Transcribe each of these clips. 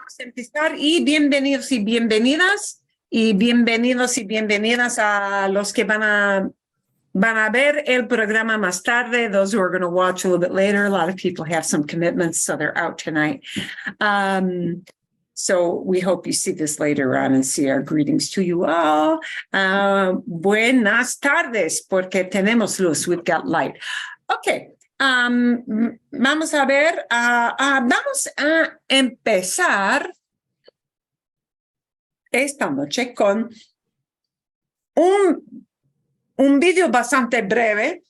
Vamos a empezar y bienvenidos y bienvenidas y bienvenidos y bienvenidas a los que van a ver el programa más tarde. Those who are going to watch a little bit later. A lot of people have some commitments, so they're out tonight. So we hope you see this later on and see our greetings to you all. Buenas tardes, porque tenemos luz. We've got light. Okay. Vamos a ver, vamos a empezar esta noche con un video bastante breve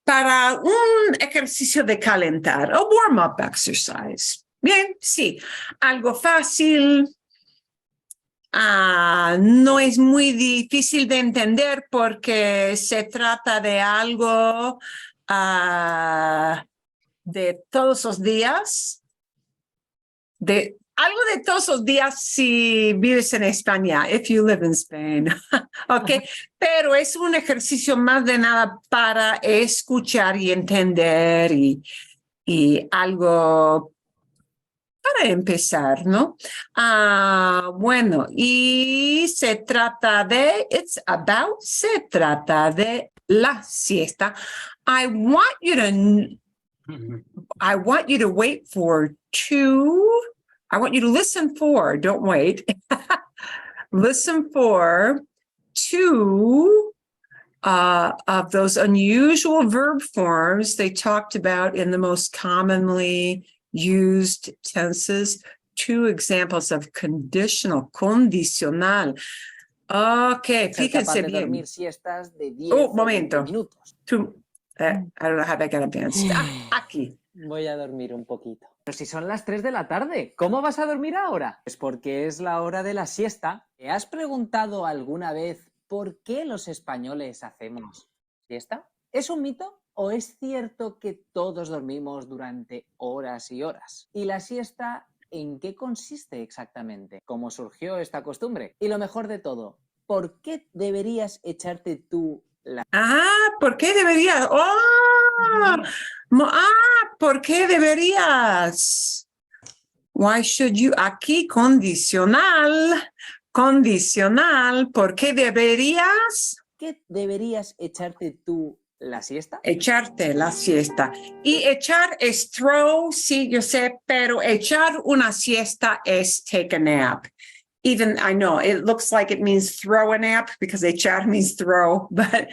para un ejercicio de calentar, o warm-up exercise. Bien, sí, algo fácil. No es muy difícil de entender porque se trata de algo de todos los días, algo de todos los días si vives en España, if you live in Spain, ¿ok? Pero es un ejercicio más de nada para escuchar y entender y algo para empezar, ¿no? Bueno, y se trata de la siesta. I want you to wait for I want you to listen for, don't wait. Listen for two of those unusual verb forms they talked about in the most commonly used tenses, two examples of conditional. Okay, fíjense bien. Dormir siestas de 10 o 20 minutos. I don't know how that got advanced. Aquí. Voy a dormir un poquito. Pero si son las 3 de la tarde, ¿cómo vas a dormir ahora? Es porque es la hora de la siesta. ¿Te has preguntado alguna vez por qué los españoles hacemos siesta? ¿Es un mito? ¿O es cierto que todos dormimos durante horas y horas? ¿Y la siesta en qué consiste exactamente? ¿Cómo surgió esta costumbre? Y lo mejor de todo, ¿por qué deberías echarte tú la... ¿por qué deberías? ¿Por qué deberías? Why should you? Aquí condicional, ¿por qué deberías? ¿Qué deberías echarte tú la siesta? Echarte la siesta. Y echar es throw, sí, yo sé, pero echar una siesta es take a nap. Even, I know, it looks like it means throw a nap because echar means throw, but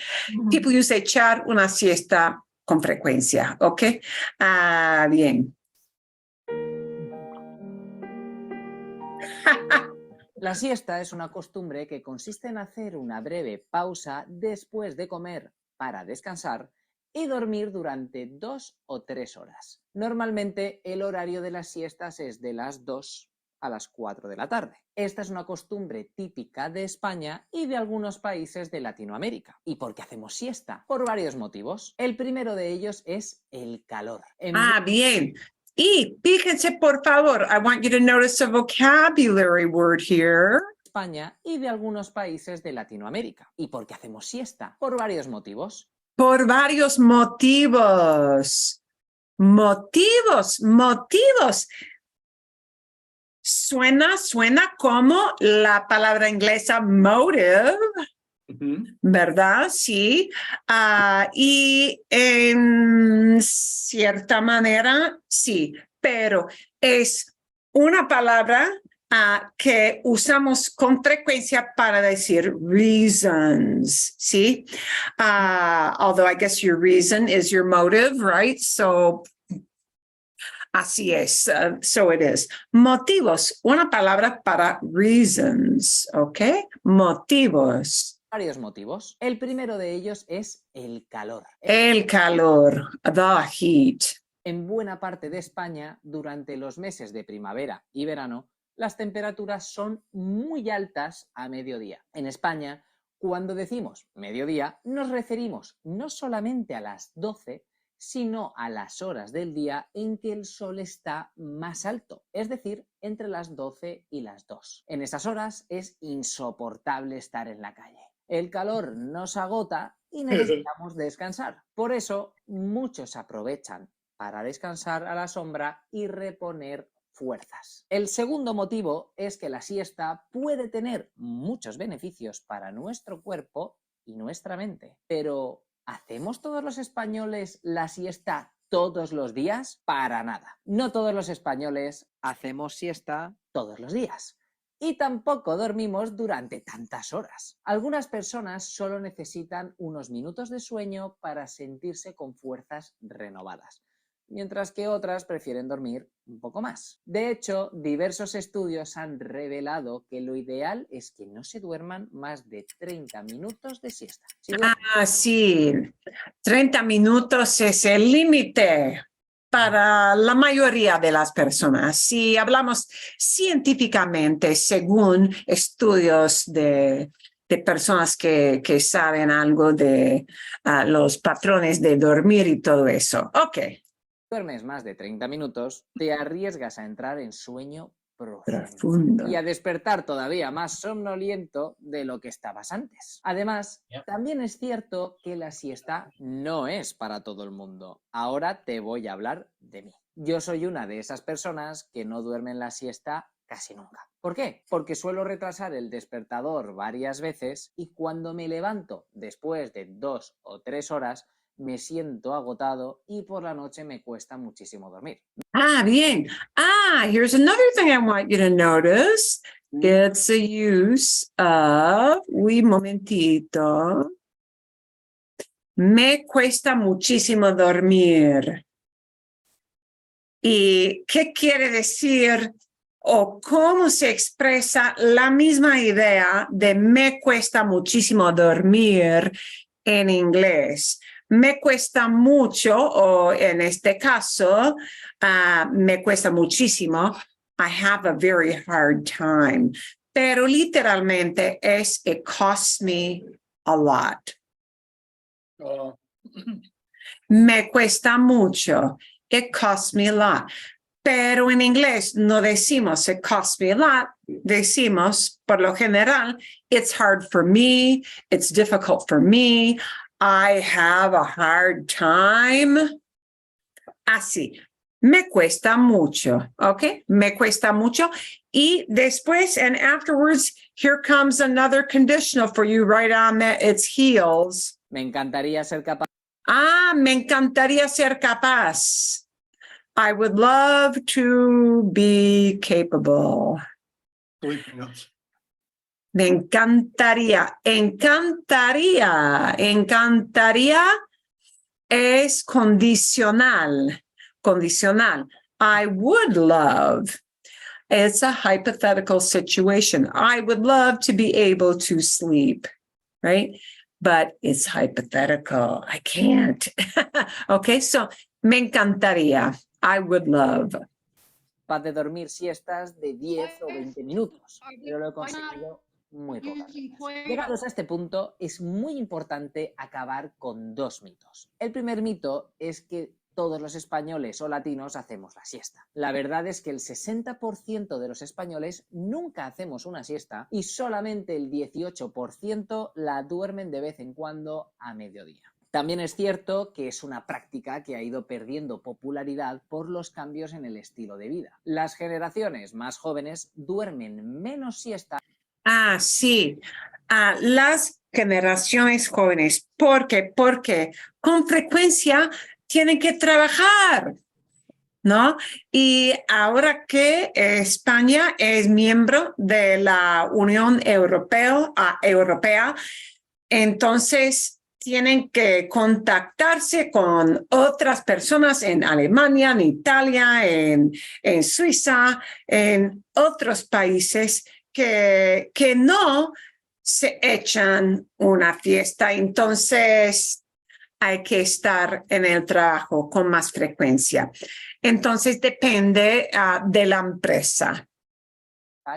people use echar una siesta con frecuencia, ¿ok? Bien. La siesta es una costumbre que consiste en hacer una breve pausa después de comer para descansar y dormir durante 2 o 3 horas. Normalmente el horario de las siestas es de las 2 a las 4 de la tarde. Esta es una costumbre típica de España y de algunos países de Latinoamérica. ¿Y por qué hacemos siesta? Por varios motivos. El primero de ellos es el calor. Bien. Y fíjense, por favor, I want you to notice a vocabulary word here. España y de algunos países de Latinoamérica. ¿Y por qué hacemos siesta? Por varios motivos. Por varios motivos. Motivos. Suena como la palabra inglesa motive, ¿verdad? Sí. Y en cierta manera, sí, pero es una palabra que usamos con frecuencia para decir reasons, ¿sí? Although I guess your reason is your motive, right? So, así es, so it is. Motivos, una palabra para reasons, ¿ok? Motivos. Varios motivos. El primero de ellos es el calor. El calor, the heat. En buena parte de España, durante los meses de primavera y verano, las temperaturas son muy altas a mediodía. En España, cuando decimos mediodía, nos referimos no solamente a las 12, sino a las horas del día en que el sol está más alto, es decir, entre las 12 y las 2. En esas horas es insoportable estar en la calle. El calor nos agota y necesitamos descansar. Por eso, muchos aprovechan para descansar a la sombra y reponer fuerzas. El segundo motivo es que la siesta puede tener muchos beneficios para nuestro cuerpo y nuestra mente. Pero, ¿hacemos todos los españoles la siesta todos los días? Para nada. No todos los españoles hacemos siesta todos los días. Y tampoco dormimos durante tantas horas. Algunas personas solo necesitan unos minutos de sueño para sentirse con fuerzas renovadas, mientras que otras prefieren dormir un poco más. De hecho, diversos estudios han revelado que lo ideal es que no se duerman más de 30 minutos de siesta. Sí, 30 minutos es el límite para la mayoría de las personas. Si hablamos científicamente, según estudios de personas que saben algo de los patrones de dormir y todo eso. Ok. Duermes más de 30 minutos, te arriesgas a entrar en sueño profundo y a despertar todavía más somnoliento de lo que estabas antes. Además, también es cierto que la siesta no es para todo el mundo. Ahora te voy a hablar de mí. Yo soy una de esas personas que no duermen la siesta casi nunca. ¿Por qué? Porque suelo retrasar el despertador varias veces y cuando me levanto después de 2 o 3 horas, me siento agotado y por la noche me cuesta muchísimo dormir. Bien. Here's another thing I want you to notice. It's the use of, momentito. Me cuesta muchísimo dormir. ¿Y qué quiere decir o cómo se expresa la misma idea de me cuesta muchísimo dormir en inglés? Me cuesta mucho, o en este caso, me cuesta muchísimo. I have a very hard time. Pero literalmente es it costs me a lot. Oh. Me cuesta mucho. It costs me a lot. Pero en inglés no decimos it costs me a lot. Decimos, por lo general, it's hard for me. It's difficult for me. I have a hard time. Así. Me cuesta mucho. ¿Ok? Me cuesta mucho. Y después, and afterwards, here comes another conditional for you right on that. It's heels. Me encantaría ser capaz. Me encantaría ser capaz. I would love to be capable. Me encantaría. Encantaría es condicional. Condicional. I would love. It's a hypothetical situation. I would love to be able to sleep, right? But it's hypothetical. I can't. Okay, so me encantaría. I would love. Capaz de dormir siestas de 10 o 20 minutos, pero lo he conseguido muy pocas veces. Llegados a este punto, es muy importante acabar con 2 mitos. El primer mito es que todos los españoles o latinos hacemos la siesta. La verdad es que el 60% de los españoles nunca hacemos una siesta y solamente el 18% la duermen de vez en cuando a mediodía. También es cierto que es una práctica que ha ido perdiendo popularidad por los cambios en el estilo de vida. Las generaciones más jóvenes duermen menos siesta. Sí. Las generaciones jóvenes. ¿Por qué? Porque con frecuencia tienen que trabajar, ¿no? Y ahora que España es miembro de la Unión Europea, entonces tienen que contactarse con otras personas en Alemania, en Italia, en Suiza, en otros países que no se echan una fiesta. Entonces hay que estar en el trabajo con más frecuencia. Entonces depende de la empresa.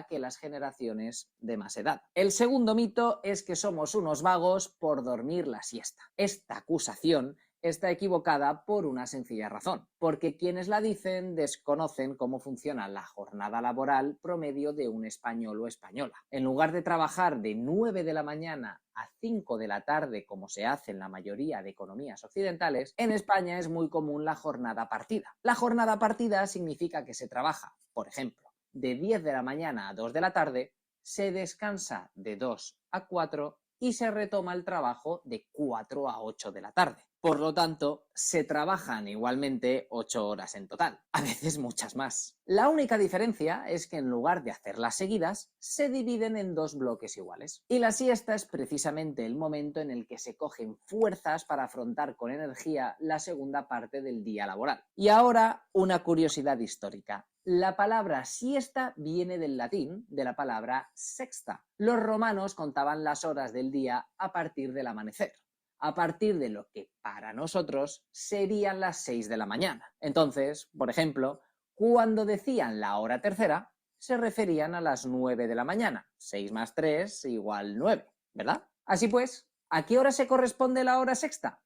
Que las generaciones de más edad. El segundo mito es que somos unos vagos por dormir la siesta. Esta acusación está equivocada por una sencilla razón, porque quienes la dicen desconocen cómo funciona la jornada laboral promedio de un español o española. En lugar de trabajar de 9 de la mañana a 5 de la tarde, como se hace en la mayoría de economías occidentales, en España es muy común la jornada partida. La jornada partida significa que se trabaja, por ejemplo, de 10 de la mañana a 2 de la tarde, se descansa de 2 a 4 y se retoma el trabajo de 4 a 8 de la tarde. Por lo tanto, se trabajan igualmente 8 horas en total, a veces muchas más. La única diferencia es que en lugar de hacerlas seguidas, se dividen en 2 bloques iguales. Y la siesta es precisamente el momento en el que se cogen fuerzas para afrontar con energía la segunda parte del día laboral. Y ahora, una curiosidad histórica. La palabra siesta viene del latín, de la palabra sexta. Los romanos contaban las horas del día a partir del amanecer, a partir de lo que para nosotros serían las 6 de la mañana. Entonces, por ejemplo, cuando decían la hora tercera, se referían a las 9 de la mañana. 6 más 3 igual 9, ¿verdad? Así pues, ¿a qué hora se corresponde la hora sexta?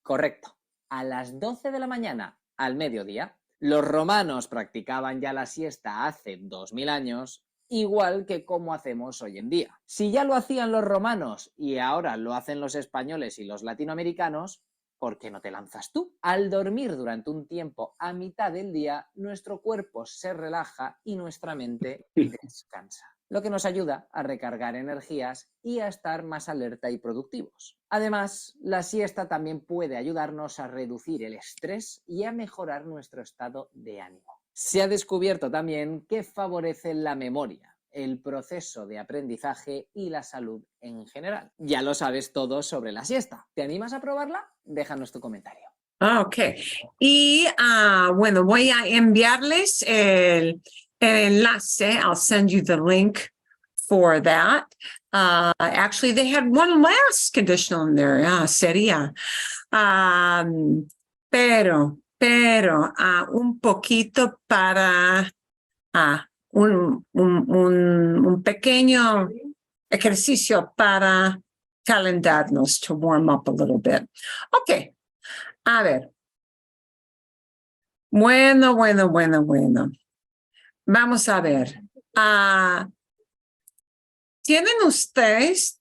Correcto, a las 12 de la mañana, al mediodía. Los romanos practicaban ya la siesta hace 2000 años, igual que como hacemos hoy en día. Si ya lo hacían los romanos y ahora lo hacen los españoles y los latinoamericanos, ¿por qué no te lanzas tú? Al dormir durante un tiempo a mitad del día, nuestro cuerpo se relaja y nuestra mente descansa, lo que nos ayuda a recargar energías y a estar más alerta y productivos. Además, la siesta también puede ayudarnos a reducir el estrés y a mejorar nuestro estado de ánimo. Se ha descubierto también que favorece la memoria, el proceso de aprendizaje y la salud en general. Ya lo sabes todo sobre la siesta. ¿Te animas a probarla? Déjanos tu comentario. Ok. Y bueno, voy a enviarles el enlace. I'll send you the link for that. Actually, they had one last conditional in there. Sería. Pero, un poquito para un pequeño ejercicio para calentarnos, to warm up a little bit. Ok. A ver. Bueno. Vamos a ver. ¿Tienen ustedes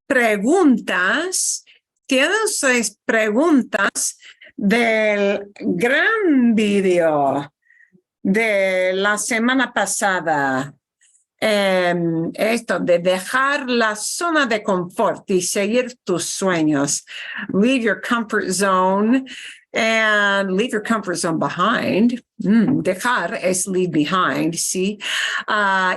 preguntas? ¿Tienen ustedes preguntas del gran video de la semana pasada? Esto de dejar la zona de confort y seguir tus sueños. Leave your comfort zone and leave your comfort zone behind. Dejar es leave behind, ¿sí?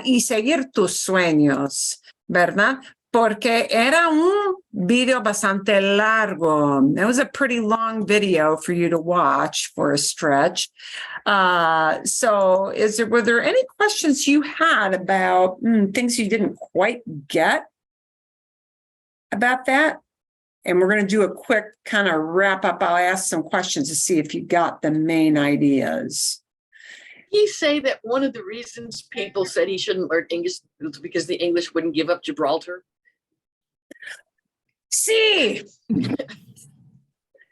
Y seguir tus sueños, ¿verdad? Porque era un video bastante largo. It was a pretty long video for you to watch for a stretch. So were there any questions you had about things you didn't quite get about that? And we're going to do a quick kind of wrap up. I'll ask some questions to see if you got the main ideas. He say that one of the reasons people said he shouldn't learn English was because the English wouldn't give up Gibraltar? Sí.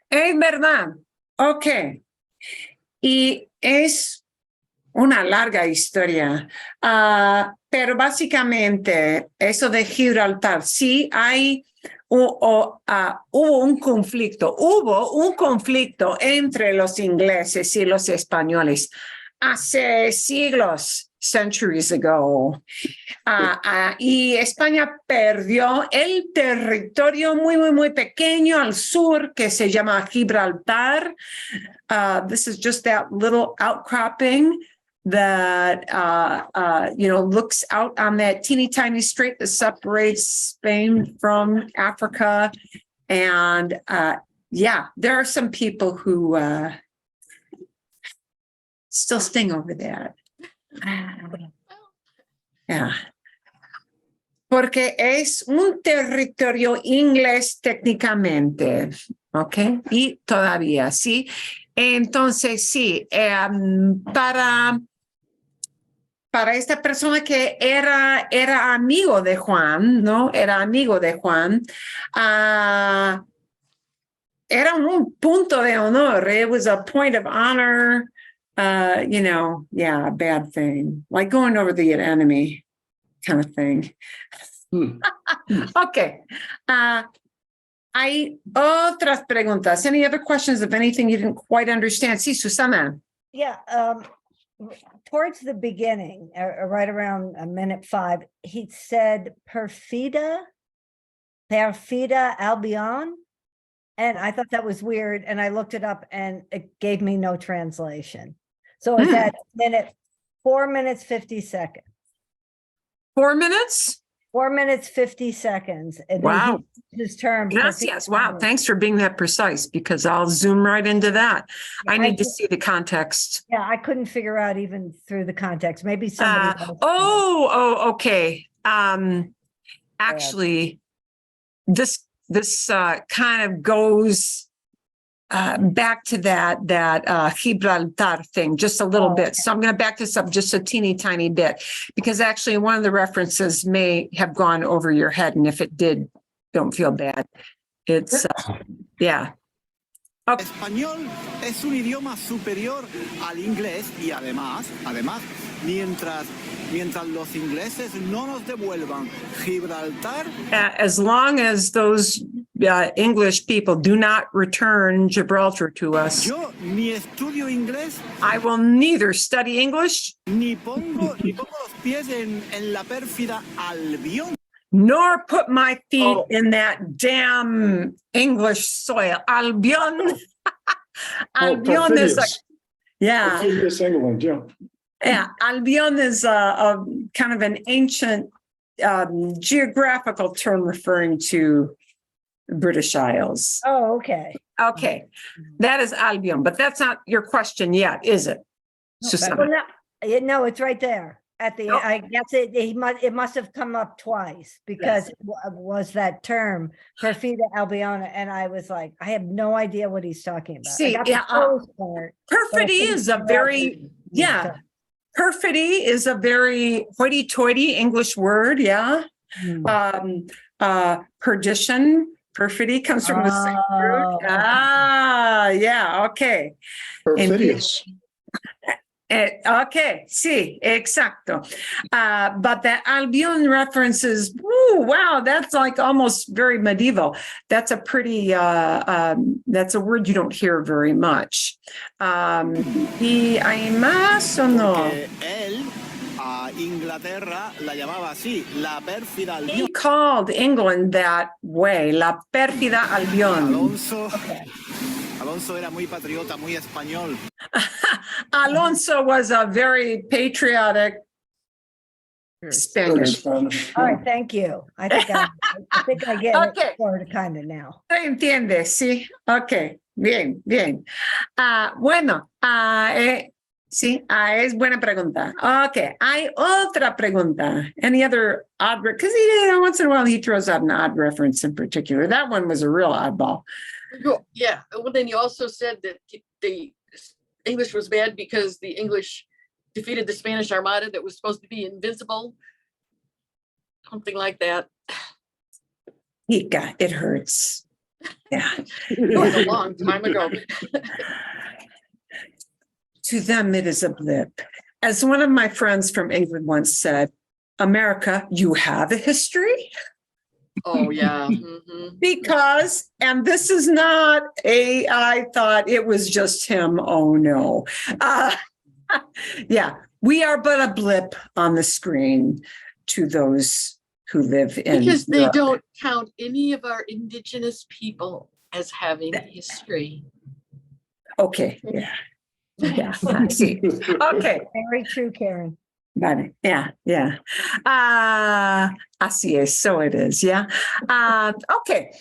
Es verdad. Ok. Y es una larga historia. Pero básicamente, eso de Gibraltar, sí hay hubo un conflicto entre los ingleses y los españoles hace siglos, centuries ago. Y España perdió el territorio muy pequeño al sur que se llama Gibraltar. This is just that little outcropping that looks out on that teeny tiny strait that separates Spain from Africa. And there are some people who still sting over that. Yeah. Porque es un territorio inglés técnicamente, ¿ok? Y todavía, ¿sí? Entonces, sí, para para esta persona que era amigo de Juan, ¿no? Era amigo de Juan. Era un punto de honor. It was a point of honor. Yeah, a bad thing. Like going over the enemy kind of thing. Okay. Hay otras preguntas. Any other questions of anything you didn't quite understand? Sí, Susana. Yeah, towards the beginning, right around a minute 5, he said perfida Albion. And I thought that was weird. And I looked it up and it gave me no translation. So is that 4 minutes, 50 seconds? 4 minutes? 4 minutes, 50 seconds. And then Wow. his term. Gracias. Wow. Thanks for being that precise because I'll zoom right into that. I need to see the context. Yeah, I couldn't figure out even through the context. Maybe somebody else. Okay. Actually, this kind of goes back to that Gibraltar thing just a little bit. So I'm going to back this up just a teeny tiny bit because actually one of the references may have gone over your head, and if it did, don't feel bad. It's yeah. Okay. Español es un idioma superior al inglés y además, mientras los ingleses no nos devuelvan Gibraltar. As long as those English people do not return Gibraltar to us, Yo ni estudio inglés, I will neither study English ni pongo los pies en la pérfida Albión. nor put my feet in that damn English soil. Albion. Albion is Perfidious England, yeah. Yeah, Albion is a kind of an ancient geographical term referring to British Isles. Oh, okay. Okay, that is Albion, but that's not your question yet, is it? Susanna? Well, no, it's right there at the. No. I guess it must have come up twice because it was that term perfida Albiona, and I was like, I have no idea what he's talking about. See, perfidy is a very perfidy is a very hoity-toity English word. Yeah, perdition. Perfidy comes from the same root. Yeah, okay. Perfidious. Okay, sí, exacto. But the Albion references, wow, that's like almost very medieval. That's a pretty, that's a word you don't hear very much. ¿Y hay más o no? Porque él a Inglaterra la llamaba así, la pérfida Albión. He called England that way, la pérfida Albion. Alonso era muy patriota, muy español. Alonso was a very patriotic Spaniard. Spanish. All right, thank you. I think I get Okay. it sort of kind of now. ¿Se entiende? Sí. Ok. Bien, bien. Bueno, sí, es buena pregunta. Ok. Hay otra pregunta. Any other odd, because once in a while he throws out an odd reference in particular. That one was a real oddball. Yeah. Well, then you also said that the English was bad because the English defeated the Spanish Armada that was supposed to be invincible. Something like that. Ika, it hurts. Yeah. It was a long time ago. To them, it is a blip. As one of my friends from England once said, America, you have a history? Oh, yeah. Mhm. Because, and this is not I thought it was just him. Oh, no. Yeah, we are but a blip on the screen to those who live in Because they Europe. don't count any of our indigenous people as having history. Okay, yeah. Yeah, I see. Okay. Very true, Karen. Vale, yeah. Así es, so it is, yeah. Okay.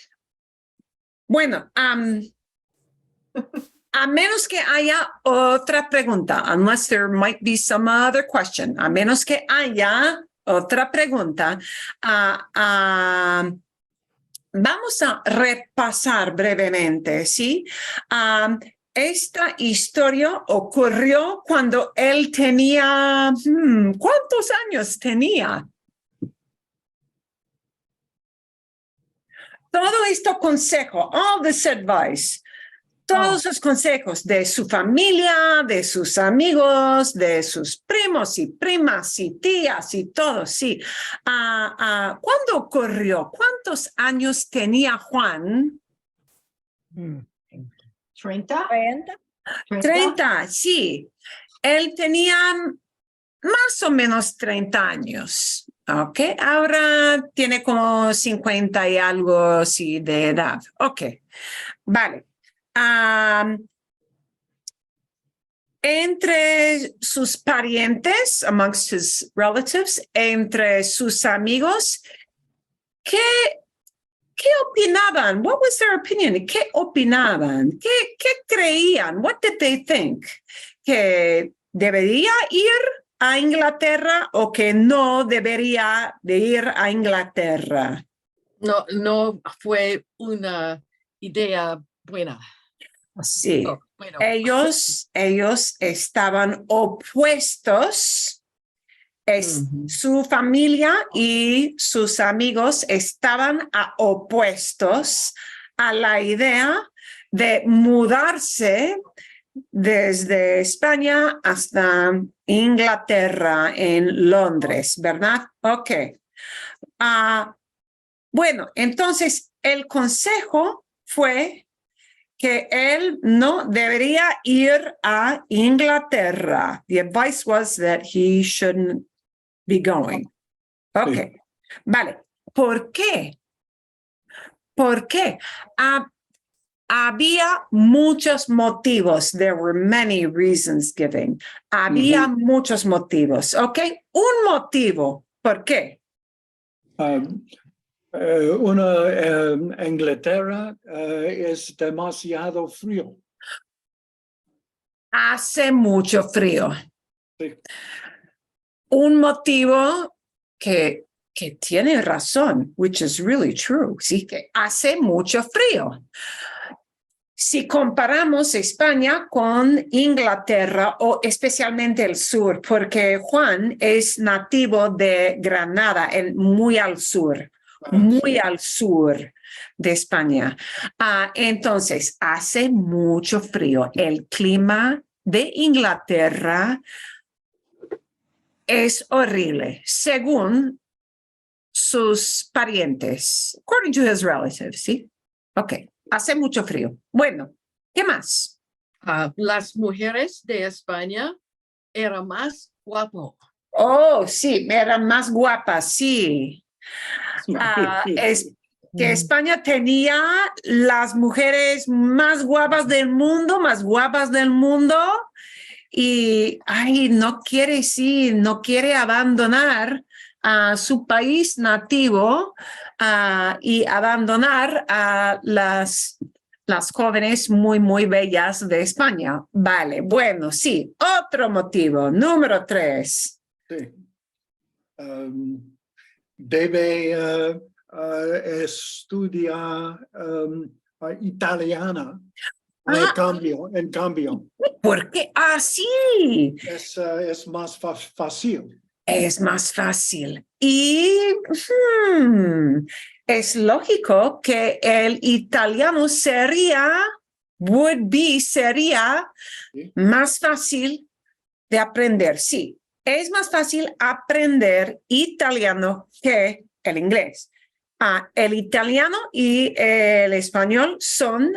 Bueno, a menos que haya otra pregunta, unless there might be some other question, a menos que haya otra pregunta, vamos a repasar brevemente, ¿sí? Esta historia ocurrió cuando él tenía, ¿cuántos años tenía? Todo este consejo, all this advice, todos los consejos de su familia, de sus amigos, de sus primos y primas y tías y todo, sí. ¿Cuándo ocurrió? ¿Cuántos años tenía Juan? 30? 30, sí. Él tenía más o menos 30 años. Ok, ahora tiene como 50 y algo, sí, de edad. Ok, vale. Entre sus parientes, amongst his relatives, entre sus amigos, ¿qué opinaban? What was their opinion? ¿Qué opinaban? ¿Qué creían? What did they think? ¿Que debería ir a Inglaterra o que no debería de ir a Inglaterra? No fue una idea buena. Sí. Oh, bueno. Ellos estaban opuestos. Su familia y sus amigos estaban opuestos a la idea de mudarse desde España hasta Inglaterra, en Londres, ¿verdad? Ok. Bueno, entonces el consejo fue que él no debería ir a Inglaterra. The advice was that he shouldn't be going. Ok, Sí. vale. ¿Por qué? ¿Por qué? Había muchos motivos. There were many reasons given. Había muchos motivos. Ok, un motivo. ¿Por qué? Inglaterra es demasiado frío. Hace mucho frío. Sí. Un motivo que tiene razón, which is really true, sí, que hace mucho frío. Si comparamos España con Inglaterra o especialmente el sur, porque Juan es nativo de Granada, muy al sur, muy al sur de España. Entonces, hace mucho frío. El clima de Inglaterra es horrible, según sus parientes, according to his relatives, ¿sí? Ok, hace mucho frío. Bueno, ¿qué más? Las mujeres de España eran más guapo. Oh, sí, eran más guapas, sí. Es que España tenía las mujeres más guapas del mundo, y no quiere abandonar a su país nativo y abandonar a las jóvenes muy bellas de España. Vale, bueno, sí. Otro motivo, número 3. Sí. Debe estudiar italiana. En cambio, ¿Por qué? Sí. Es más fácil. Es más fácil. Y es lógico que el italiano sería más fácil de aprender. Sí, es más fácil aprender italiano que el inglés. El italiano y el español son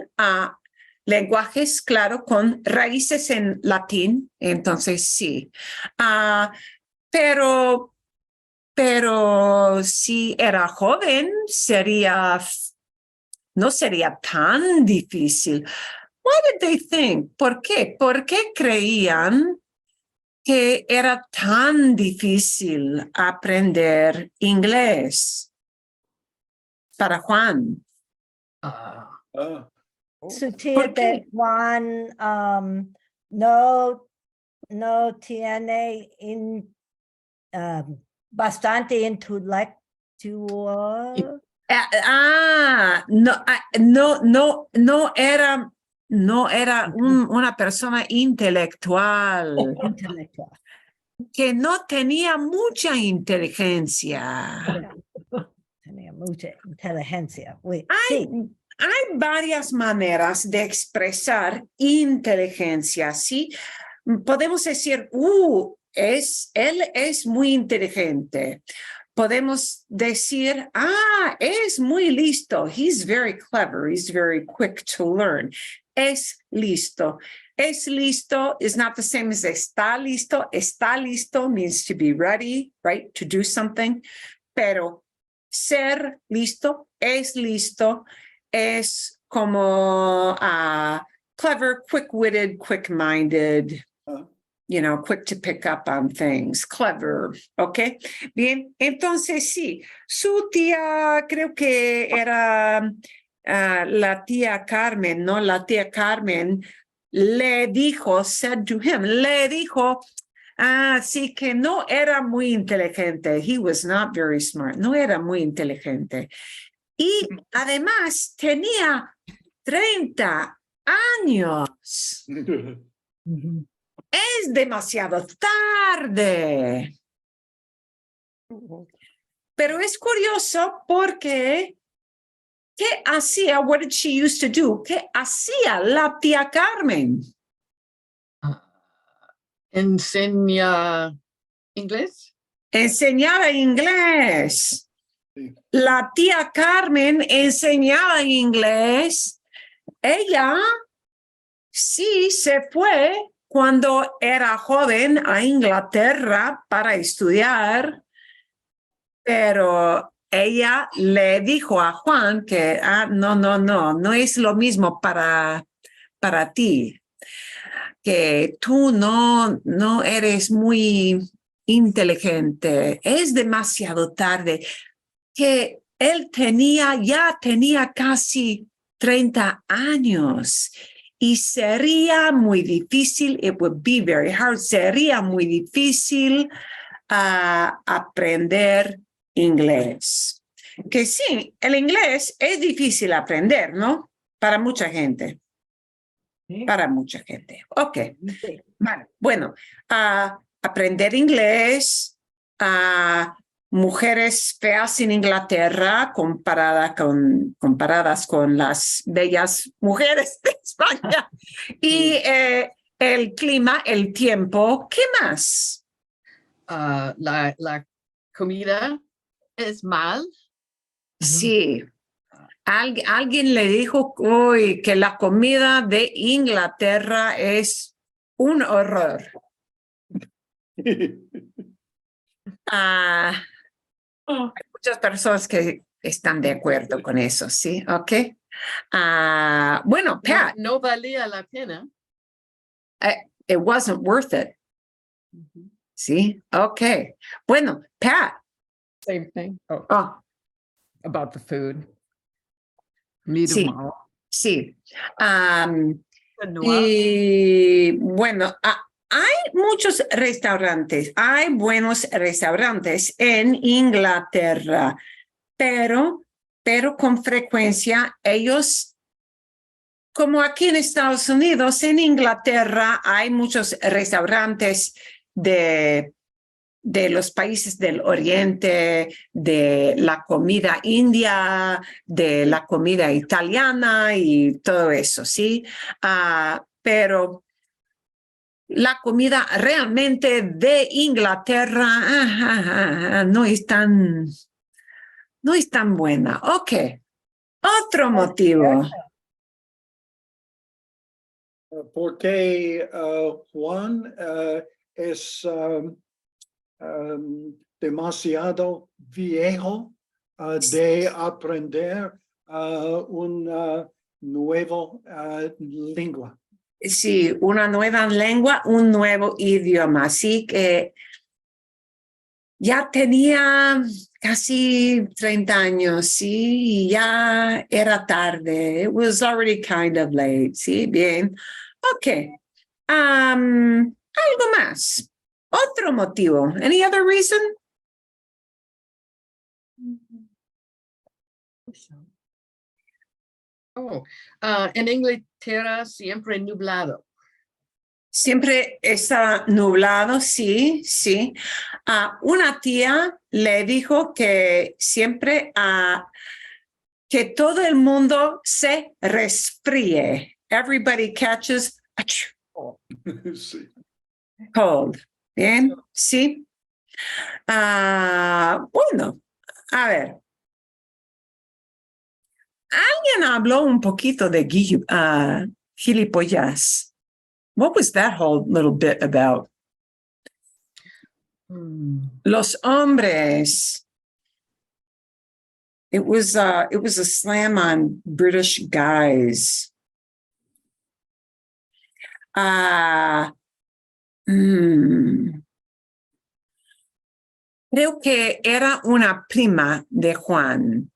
lenguajes, claro, con raíces en latín. Entonces, sí. Pero si era joven, no sería tan difícil. Why did they think? ¿Por qué? ¿Por qué creían que era tan difícil aprender inglés para Juan? Sutil that Juan no tiene bastante intelectual. No no era una persona intelectual, Intelectual. que no tenía mucha inteligencia. Tenía mucha inteligencia. Hay, hay varias maneras de expresar inteligencia, ¿sí? Podemos decir, él es muy inteligente. Podemos decir, es muy listo. He's very clever. He's very quick to learn. Es listo. Es listo is not the same as está listo. Está listo means to be ready, right? To do something. Pero ser listo, es listo, es como clever, quick-witted, quick-minded, quick to pick up on things, clever, ¿ok? Bien, entonces sí, su tía creo que era la tía Carmen, ¿no? La tía Carmen le dijo, said to him, le dijo, sí que no era muy inteligente. He was not very smart. No era muy inteligente. Y además tenía 30 años. Es demasiado tarde. Pero es curioso porque ¿qué hacía? What did she used to do? ¿Qué hacía la tía Carmen? Enseña inglés. Enseñaba inglés. Sí. La tía Carmen enseñaba inglés. Ella sí se fue cuando era joven a Inglaterra para estudiar, pero ella le dijo a Juan que no es lo mismo para ti, que tú no eres muy inteligente, es demasiado tarde, que él ya tenía casi 30 años y sería muy difícil, it would be very hard, sería muy difícil aprender inglés. Que sí, el inglés es difícil aprender, ¿no? Para mucha gente. Para mucha gente. Ok. Vale. Bueno, aprender inglés, mujeres feas en Inglaterra comparadas con las bellas mujeres de España. Y el clima, el tiempo, ¿qué más? La comida es mal. Sí. Alguien le dijo hoy que la comida de Inglaterra es un horror. Hay muchas personas que están de acuerdo con eso, ¿sí? Ok. Bueno, Pat, No valía la pena. it wasn't worth it. ¿Sí? Ok. Bueno, Pat. Same thing. Oh, Oh, about the food. Mira sí, malo. sí. Y bueno, hay muchos restaurantes, hay buenos restaurantes en Inglaterra, pero con frecuencia ellos, como aquí en Estados Unidos, en Inglaterra hay muchos restaurantes de los países del Oriente, de la comida india, de la comida italiana y todo eso, ¿sí? Pero la comida realmente de Inglaterra no es tan buena. Ok. Otro motivo. Porque Juan es demasiado viejo de aprender una nueva lengua. Sí, una nueva lengua, un nuevo idioma. Así que ya tenía casi 30 años, sí, y ya era tarde. It was already kind of late, sí, bien. Ok. Algo más. Otro motivo. Any other reason? Oh, en Inglaterra siempre nublado. Siempre está nublado, sí, sí. Una tía le dijo que siempre que todo el mundo se resfríe. Everybody catches a Sí. cold. Bien, sí. Bueno, a ver. Alguien habló un poquito de gilipollas. What was that whole little bit about? Los hombres. It was a slam on British guys. Creo que era una prima de Juan,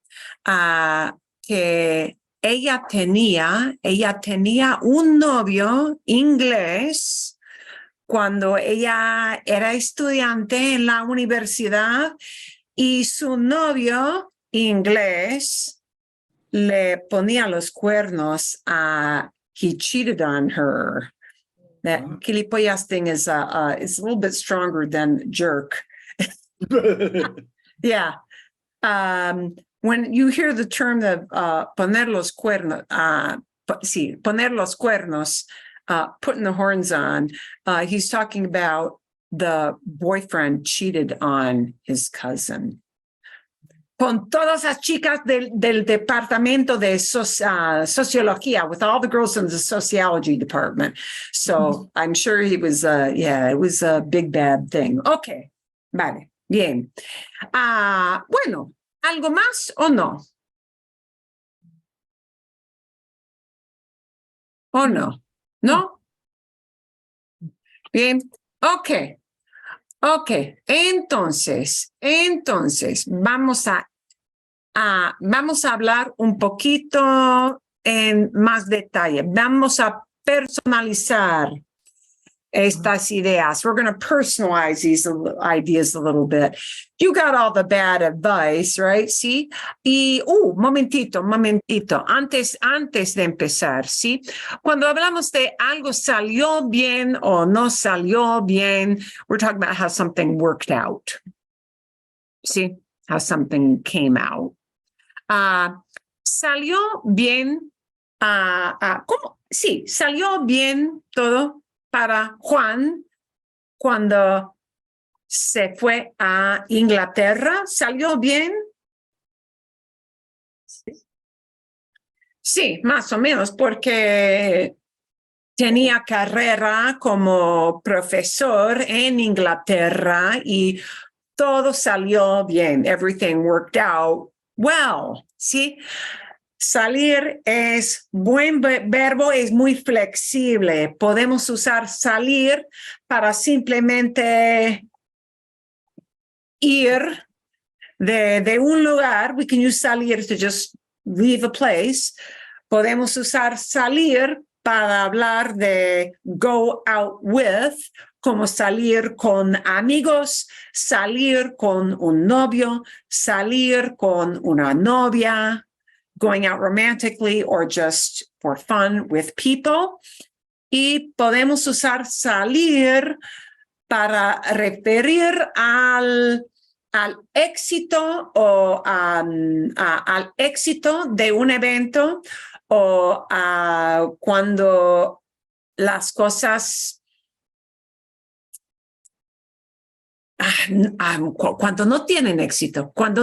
que ella tenía un novio inglés cuando ella era estudiante en la universidad y su novio inglés le ponía los cuernos he cheated on her. That gilipollas thing is it's a little bit stronger than jerk. Yeah. When you hear the term of poner los cuernos, poner los cuernos, putting the horns on, he's talking about the boyfriend cheated on his cousin. Con todas las chicas del departamento de sociología, with all the girls in the sociology department. So I'm sure he was, it was a big bad thing. Okay, vale, bien. Bueno, ¿algo más o no? ¿O no? ¿No? Bien, ok. Ok, entonces, vamos a hablar un poquito en más detalle. Vamos a personalizar estas ideas. We're going to personalize these ideas a little bit. You got all the bad advice, right? Sí. Y, momentito. Antes de empezar, sí. Cuando hablamos de algo salió bien o no salió bien, we're talking about how something worked out. Sí. How something came out. Salió bien. ¿Cómo? Sí, salió bien todo para Juan cuando se fue a Inglaterra. ¿Salió bien? Sí, más o menos, porque tenía carrera como profesor en Inglaterra y todo salió bien. Everything worked out well, ¿sí? Salir es buen verbo, es muy flexible. Podemos usar salir para simplemente ir de un lugar. We can use salir to just leave a place. Podemos usar salir para hablar de go out with, como salir con amigos, salir con un novio, salir con una novia, going out romantically or just for fun with people. Y podemos usar salir para referir al éxito o al éxito de un evento o cuando las cosas cuando no tienen éxito, when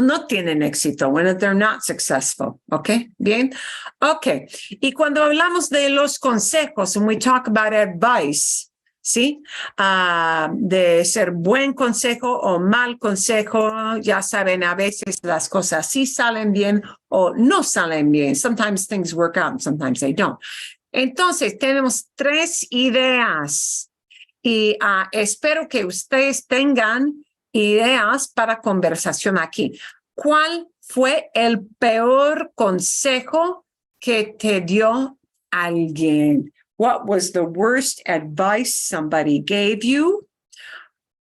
they're not successful, ¿ok? Bien, ok. Y cuando hablamos de los consejos, when we talk about advice, ¿sí? De ser buen consejo o mal consejo, ya saben, a veces las cosas sí salen bien o no salen bien. Sometimes things work out and sometimes they don't. Entonces, tenemos 3 ideas. Y espero que ustedes tengan ideas para conversación aquí. ¿Cuál fue el peor consejo que te dio alguien? What was the worst advice somebody gave you?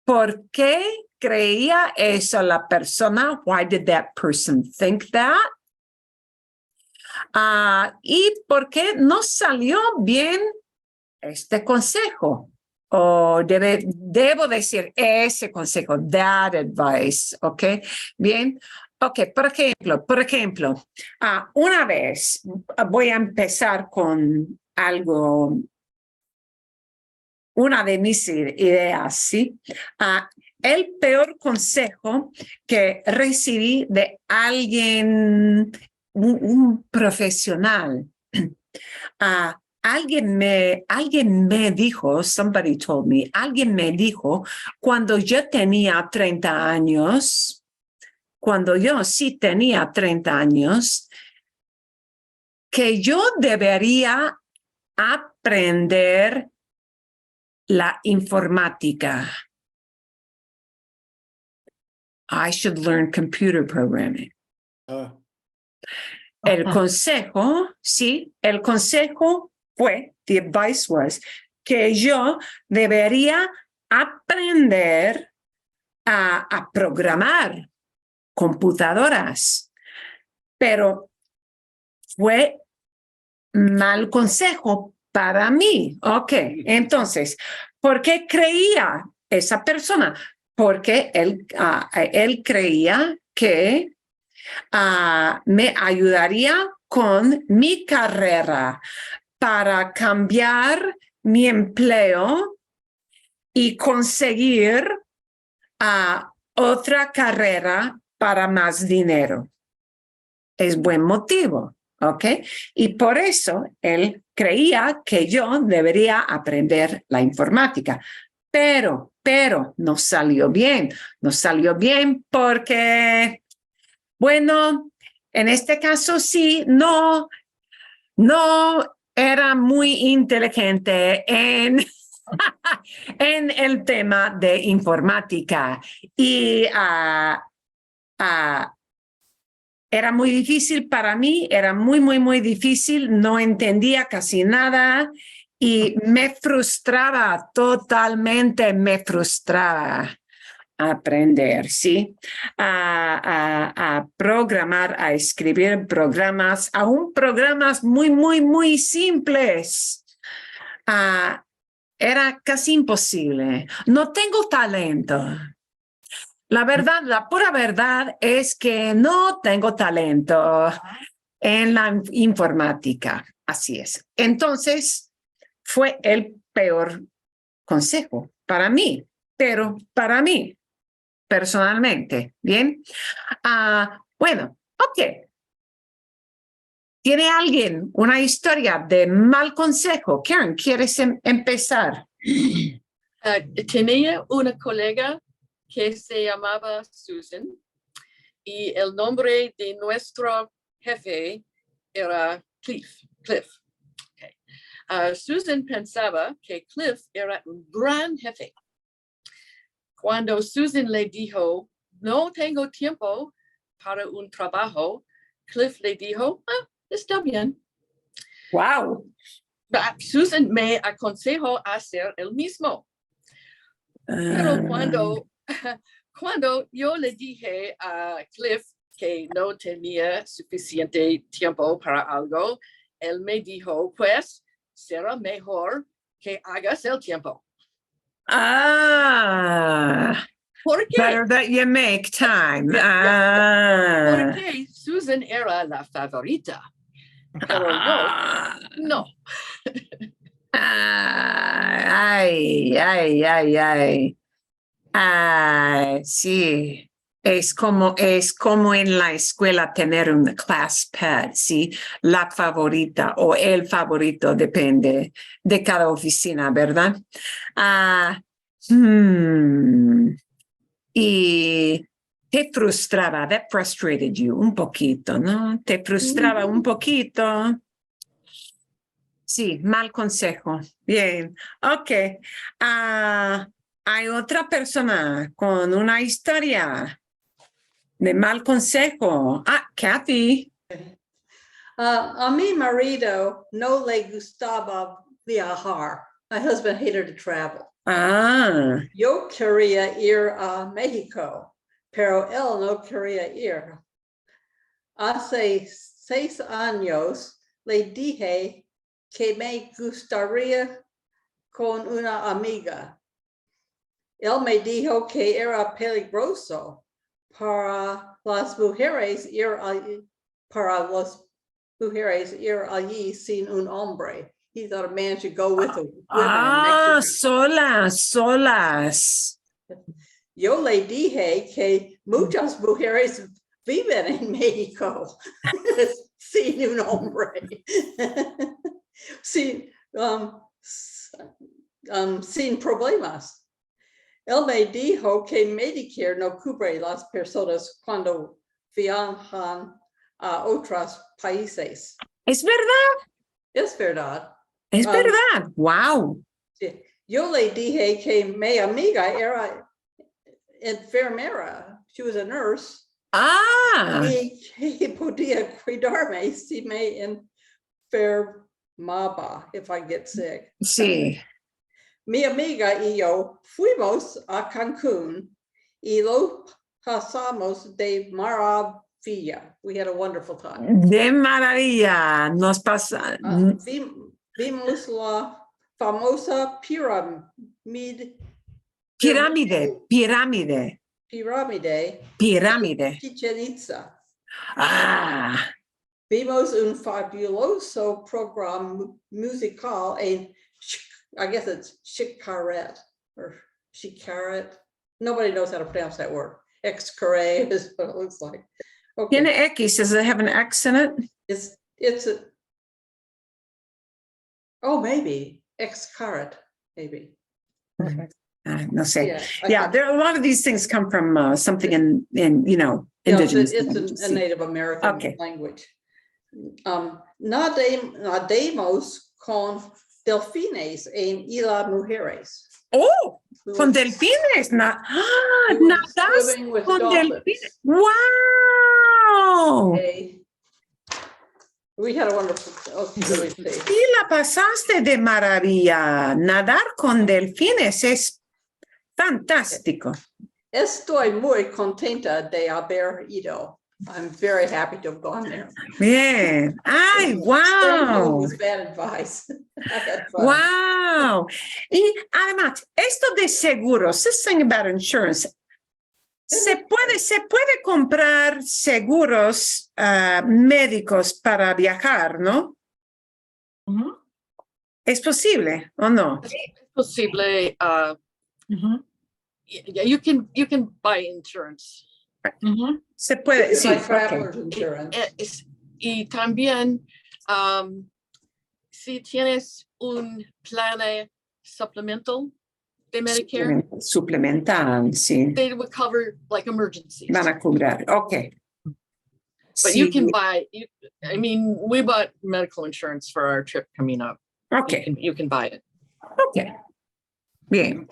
¿Por qué creía eso la persona? Why did that person think that? ¿Y por qué no salió bien este consejo? O debo decir ese consejo, that advice, ¿ok? Bien, ok, por ejemplo, una vez voy a empezar con algo, una de mis ideas, ¿sí? El peor consejo que recibí de alguien, un profesional, alguien me dijo, somebody told me, alguien me dijo cuando yo tenía 30 años, cuando yo sí tenía 30 años, que yo debería aprender la informática. I should learn computer programming. El consejo, sí, el consejo fue, the advice was, que yo debería aprender a programar computadoras, pero fue mal consejo para mí. Ok, entonces, ¿por qué creía esa persona? Porque él creía que me ayudaría con mi carrera para cambiar mi empleo y conseguir otra carrera para más dinero. Es buen motivo, ¿ok? Y por eso él creía que yo debería aprender la informática. Pero no salió bien. No salió bien porque, bueno, en este caso sí, no era muy inteligente en el tema de informática y era muy difícil para mí, era muy difícil, no entendía casi nada y me frustraba totalmente, me frustraba aprender, ¿sí? A programar, a escribir programas, aún programas muy simples. Era casi imposible. No tengo talento. La verdad, la pura verdad es que no tengo talento en la informática. Así es. Entonces, fue el peor consejo para mí, pero para mí, personalmente. Bien. Bueno, ok. ¿Tiene alguien una historia de mal consejo? Karen, ¿quieres empezar? Tenía una colega que se llamaba Susan y el nombre de nuestro jefe era Cliff. Okay. Susan pensaba que Cliff era un gran jefe. Cuando Susan le dijo, no tengo tiempo para un trabajo, Cliff le dijo, está bien. Wow. Susan me aconsejó hacer el mismo. Pero cuando yo le dije a Cliff que no tenía suficiente tiempo para algo, él me dijo, pues será mejor que hagas el tiempo. ¿Por qué? Better that you make time. Porque Susan era la favorita. Pero no. Ay. Sí. Es como en la escuela tener un class pet, ¿sí? La favorita o el favorito, depende de cada oficina, ¿verdad? Y te frustraba, that frustrated you un poquito, ¿no? Te frustraba un poquito. Sí, mal consejo. Bien, ok. Hay otra persona con una historia de mal consejo. Kathy. A mi marido no le gustaba viajar. My husband hated to travel. Yo quería ir a México, pero él no quería ir. Hace 6 años le dije que me gustaría con una amiga. Él me dijo que era peligroso para las mujeres ir allí sin un hombre. He thought a man should go with the women in Mexico. Solas. Yo le dije que muchas mujeres viven en México sin un hombre. sin problemas. Él me dijo que Medicare no cubre las personas cuando viajan a otros países. ¿Es verdad? Es verdad. Es verdad. Wow. Sí. Yo le dije que mi amiga era enfermera. She was a nurse. Y que podía cuidarme si me enfermaba, if I get sick. Sí. Mi amiga y yo fuimos a Cancún y lo pasamos de maravilla. We had a wonderful time. De maravilla. Nos pasa. Vimos la famosa pirámide. Chichen Itza. Vimos un fabuloso programa musical en, I guess it's Xcaret or Xcaret. Nobody knows how to pronounce that word. Xcaret is what it looks like. Okay. Tiene X. Does it have an X in it? It's a, oh, maybe Xcaret, maybe. Perfect. No sé. Yeah, There are a lot of these things come from something in indigenous. It's a Native American language. Nademos con delfines en Isla Mujeres. Oh, con delfines. Nadas con delfines. Wow. We had a wonderful. Y la pasaste de maravilla. Nadar con delfines es fantástico. Estoy muy contenta de haber ido. I'm very happy to have gone there. Bien. Ay, wow. Was bad advice. Wow. Y además, esto de seguros, this thing about insurance, se puede comprar seguros médicos para viajar, ¿no? ¿Es posible o no? Es posible. Yeah, you can buy insurance. Se puede, sí. Traveler's insurance. Y también, si tienes un plan supplemental de Medicare, suplemental, sí. they would cover like emergencies. Van a cubrir, ok. But you can buy, I mean, we bought medical insurance for our trip coming up. Ok. You can buy it. Ok. Bien.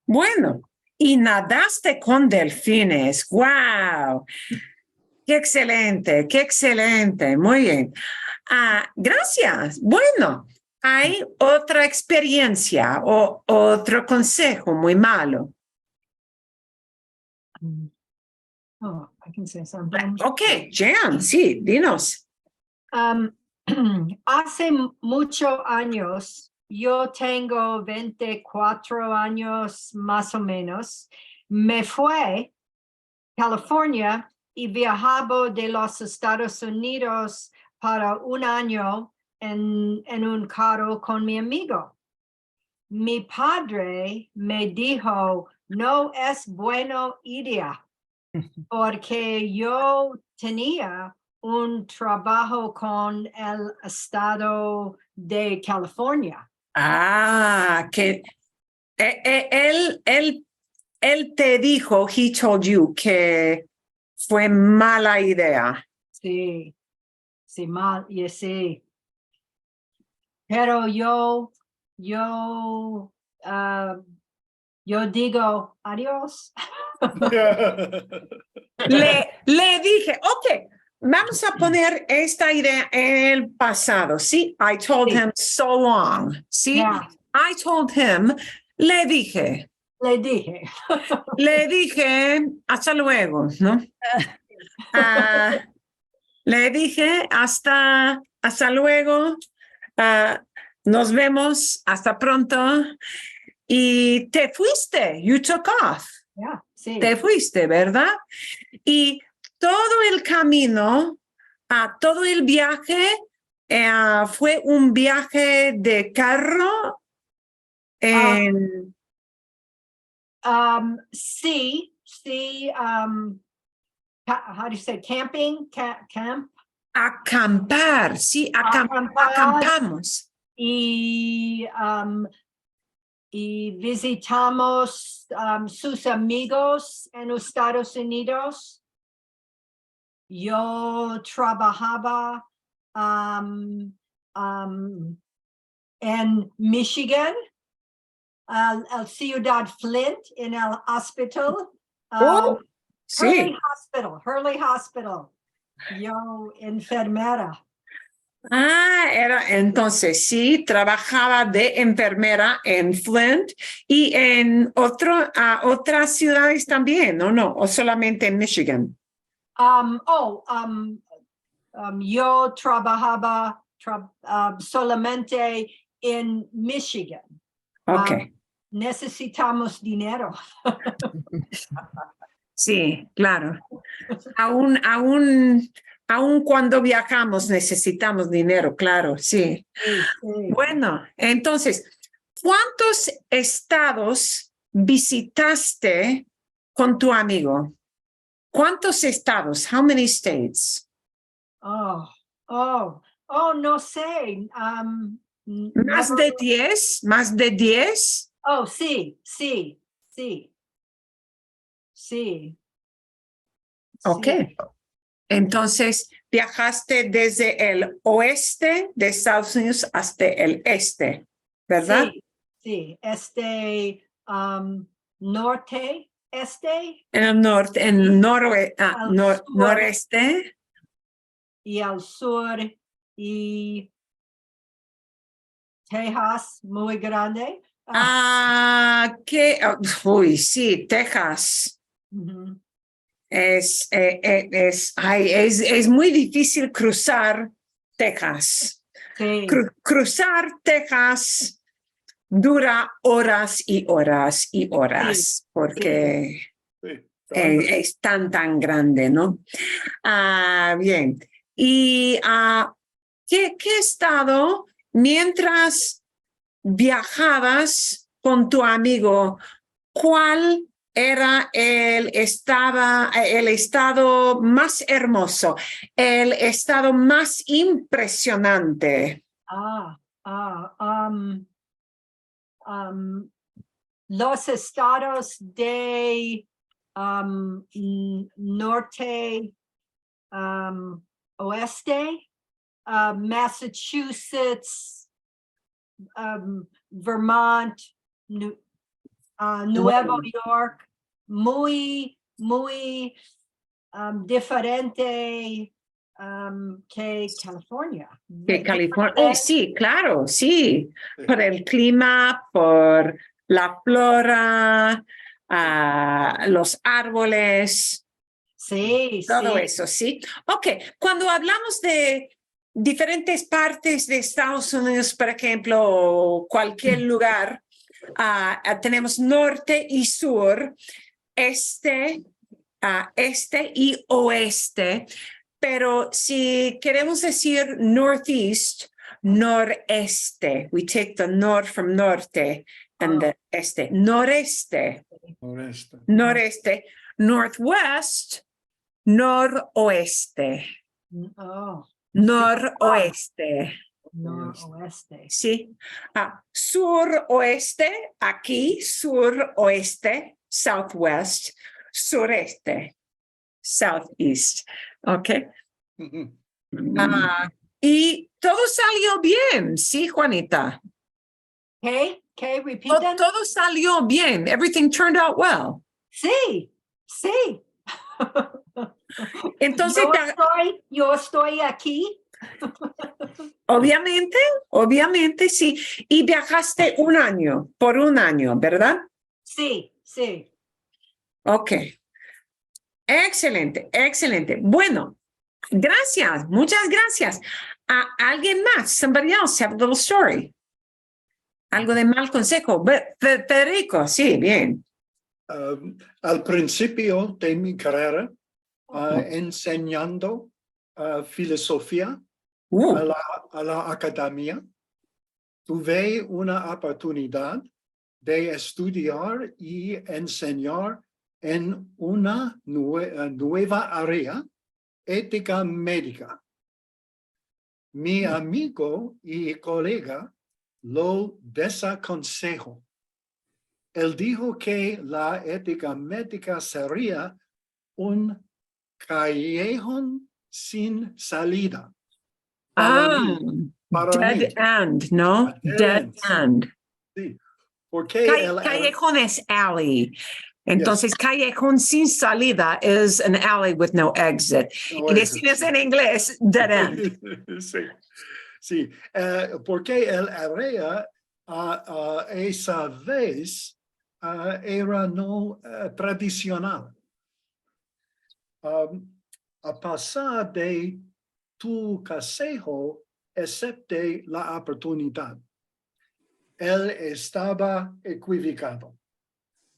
Bueno. Y nadaste con delfines. ¡Wow! ¡Qué excelente! ¡Qué excelente! Muy bien. Gracias. Bueno, hay otra experiencia o otro consejo muy malo. Oh, I can say something. Ok, Jan, sí, dinos. Hace muchos años, yo tengo 24 años más o menos, me fui a California y viajaba de los Estados Unidos para un año en un carro con mi amigo. Mi padre me dijo, no es buena idea, porque yo tenía un trabajo con el estado de California. Que él te dijo, he told you, que fue mala idea. Sí, mal, y sí. Pero yo digo adiós. Le dije, ok, vamos a poner esta idea en el pasado. Sí, I told him so long. Sí, Yeah. I told him, le dije, hasta luego, ¿no? Le dije hasta luego, nos vemos, hasta pronto. Y te fuiste, you took off. Yeah, sí. Te fuiste, ¿verdad? Y todo el camino, todo el viaje, fue un viaje de carro. Sí, how do you say camping? Camp. Acampar, sí, Acampar. acampamos. Y visitamos sus amigos en Estados Unidos. Yo trabajaba en Michigan, al Ciudad Flint, en el hospital. Sí. Hurley Hospital. Yo enfermera. Entonces sí, trabajaba de enfermera en Flint y en otras ciudades también, ¿o no? ¿O solamente en Michigan? Yo trabajaba solamente en Michigan. Ok. Necesitamos dinero. Sí, claro. Aún cuando viajamos necesitamos dinero, claro, sí. Sí. Bueno, entonces, ¿cuántos estados visitaste con tu amigo? ¿Cuántos estados? How many states? No sé. ¿Más de 10? ¿Más de 10? Oh, sí. Ok. Entonces, viajaste desde el oeste de Estados Unidos hasta el este, ¿verdad? Sí. Norte, En el norte, en el sur. noreste. Y al sur y Texas, muy grande. Uy, sí, Texas. Ujú. Es muy difícil cruzar Texas. Sí. Cruzar Texas dura horas y horas y horas porque es tan grande, ¿no? Bien. ¿Y qué estado, mientras viajabas con tu amigo, cuál era el estado más hermoso, el estado más impresionante? Los estados de norte, oeste, Massachusetts, Vermont, Nueva York, muy diferente que California. Que California. Oh, sí, claro, sí. Por el clima, por la flora, los árboles. Sí, Todo eso, sí. Ok, cuando hablamos de diferentes partes de Estados Unidos, por ejemplo, o cualquier lugar, tenemos norte y sur, este y oeste, pero si queremos decir northeast, noreste, we take the north from norte and the este, noreste, northwest, noroeste. Noroeste. Noroeste. Sí. Suroeste, aquí, suroeste, southwest, sureste, southeast. ¿Ok? Y todo salió bien, ¿sí, Juanita? Okay, repeat that. Todo salió bien. Everything turned out well. Sí. Entonces, yo estoy aquí. obviamente, sí. Y viajaste por un año, ¿verdad? Sí. Ok. Excelente. Bueno, Gracias, muchas gracias. ¿Alguien más? Somebody else have a little story. Algo de mal consejo. Federico, sí, bien. Al principio de mi carrera, enseñando filosofía a la academia, tuve una oportunidad de estudiar y enseñar en una nueva área, ética médica. Mi amigo y colega lo desaconsejó. Él dijo que la ética médica sería un callejón sin salida. Para mí, dead end, ¿no? Dead end. Sí, porque Callejón es alley. Entonces, callejón sin salida is an alley with no exit. No Y decimos en inglés, dead end. Sí, sí. Porque el área esa vez era no tradicional. A pasar de tu consejo, acepté la oportunidad. Él estaba equivocado.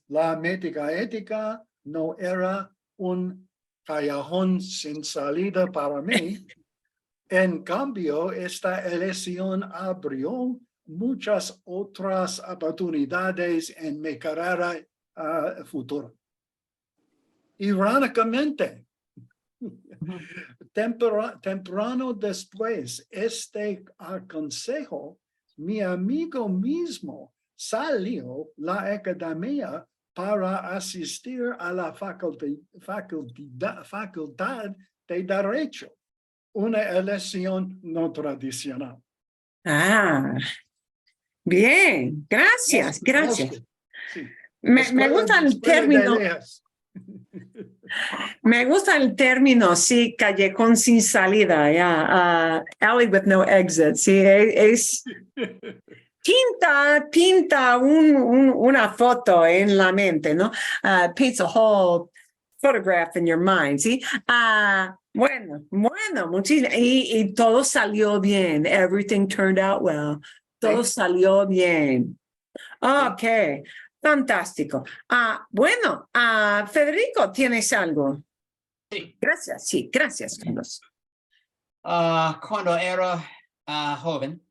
La médica ética no era un callejón sin salida para mí. En cambio, esta elección abrió muchas otras oportunidades en mi carrera futura. Irónicamente, temprano después este consejo, mi amigo mismo salió la academia para asistir a la facultad de Derecho, una elección no tradicional. Bien, gracias, gracias. Sí. Me gusta el término. Me gusta el término, sí, callejón sin salida, alley with no exit, sí, pinta una foto en la mente, ¿no? Paints a whole photograph in your mind, ¿sí? Bueno, muchísimo, y todo salió bien, everything turned out well, todo salió bien. Ok, fantástico. Bueno, Federico, ¿tienes algo? Sí. Gracias, sí, gracias, Carlos. Cuando era joven,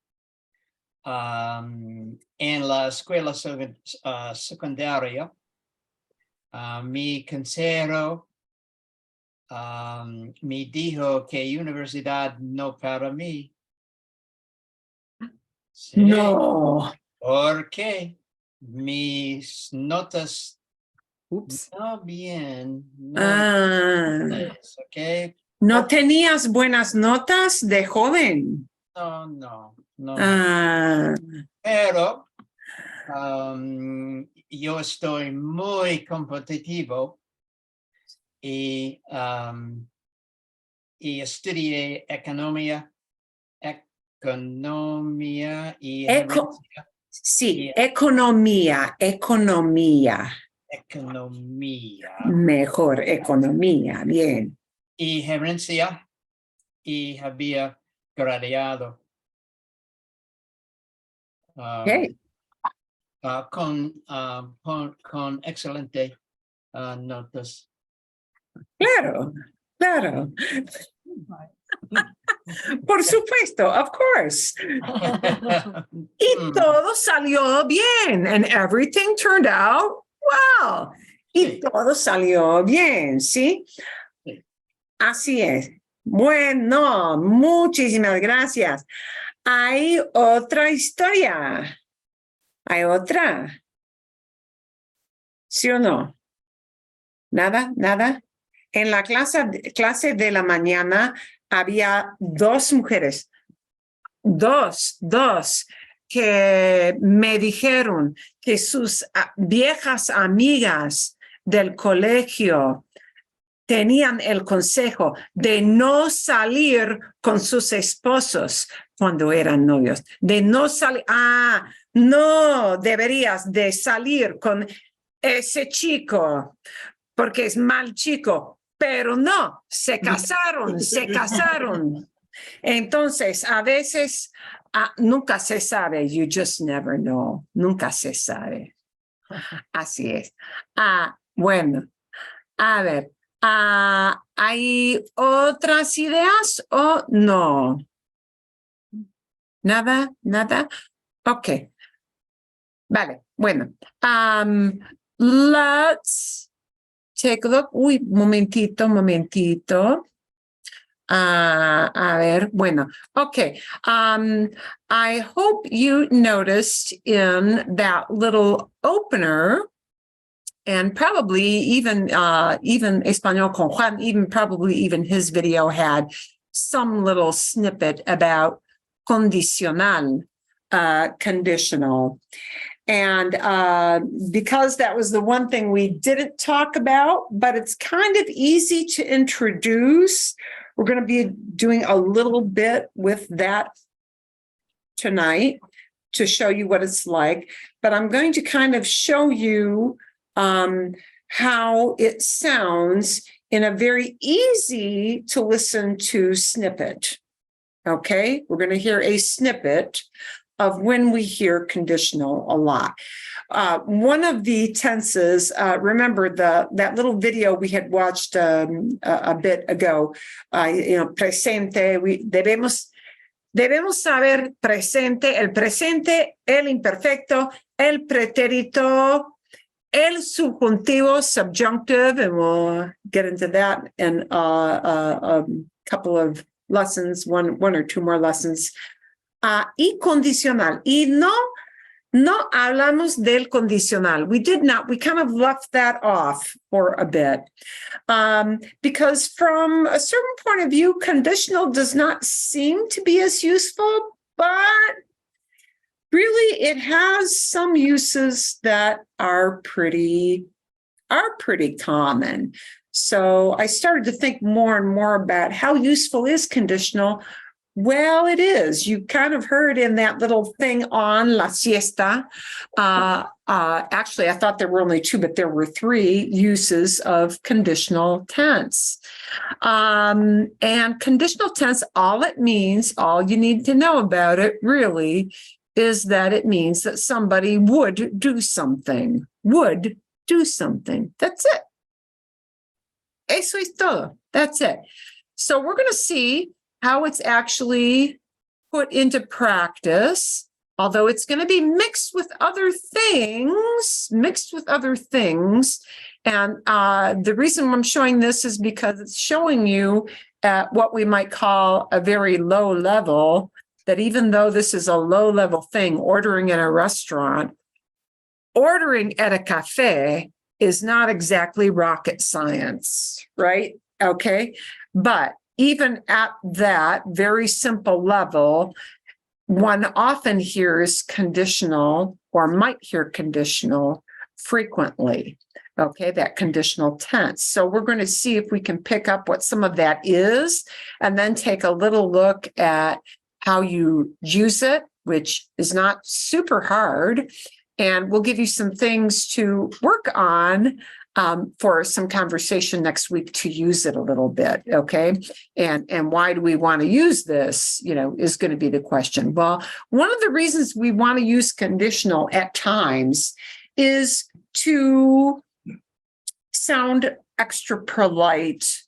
en la escuela secundaria, mi consejero me dijo que universidad no para mí. Sí. No. Porque mis notas no bien. Okay. ¿No tenías buenas notas de joven? No. Pero yo estoy muy competitivo y estudié economía y gerencia. Sí, economía. Mejor, economía, bien. Y gerencia y había graduado con excelente notas. Claro. Por supuesto, of course. Y todo salió bien, and everything turned out well. Y todo salió bien, ¿sí? Así es. Bueno, muchísimas gracias. Hay otra historia. ¿Hay otra? ¿Sí o no? ¿Nada? En la clase de la mañana había dos mujeres, dos, que me dijeron que sus viejas amigas del colegio tenían el consejo de no salir con sus esposos cuando eran novios, de no salir, no deberías de salir con ese chico porque es mal chico. pero no, se casaron, se casaron. Entonces, a veces nunca se sabe, you just never know, nunca se sabe. Así es. Bueno, a ver, ¿hay otras ideas o no? Nada, nada. Ok. Vale, bueno. Let's take a look. Uy, momentito. A ver, bueno, okay. I hope you noticed in that little opener, and probably even Español con Juan, probably even his video had some little snippet about condicional, conditional. And because that was the one thing we didn't talk about, but it's kind of easy to introduce. We're going to be doing a little bit with that tonight to show you what it's like. But I'm going to kind of show you how it sounds in a very easy to listen to snippet. Okay, we're going to hear a snippet of when we hear conditional a lot. One of the tenses, remember that little video we had watched a bit ago, presente, debemos saber presente, el imperfecto, el pretérito, el subjuntivo, subjunctive, and we'll get into that in a couple of lessons, one or two more lessons. Y condicional. Y no hablamos del condicional. We did not. We kind of left that off for a bit. Because from a certain point of view, conditional does not seem to be as useful, but really it has some uses that are pretty common. So I started to think more and more about how useful is conditional. Well, it is. You kind of heard in that little thing on la siesta. Actually, I thought there were only two, but there were three uses of conditional tense. And conditional tense, all it means, all you need to know about it really is that it means that somebody would do something. Would do something. That's it. Eso es todo. That's it. So we're going to see how it's actually put into practice, although it's going to be mixed with other things. And the reason I'm showing this is because it's showing you at what we might call a very low level, that even though this is a low level thing, ordering in a restaurant, ordering at a cafe is not exactly rocket science, right? Okay. But even at that very simple level, one often hears conditional or might hear conditional frequently. Okay, that conditional tense. So we're going to see if we can pick up what some of that is, and then take a little look at how you use it, which is not super hard. And we'll give you some things to work on for some conversation next week to use it a little bit, okay? And why do we want to use this, is going to be the question. Well, one of the reasons we want to use conditional at times is to sound extra polite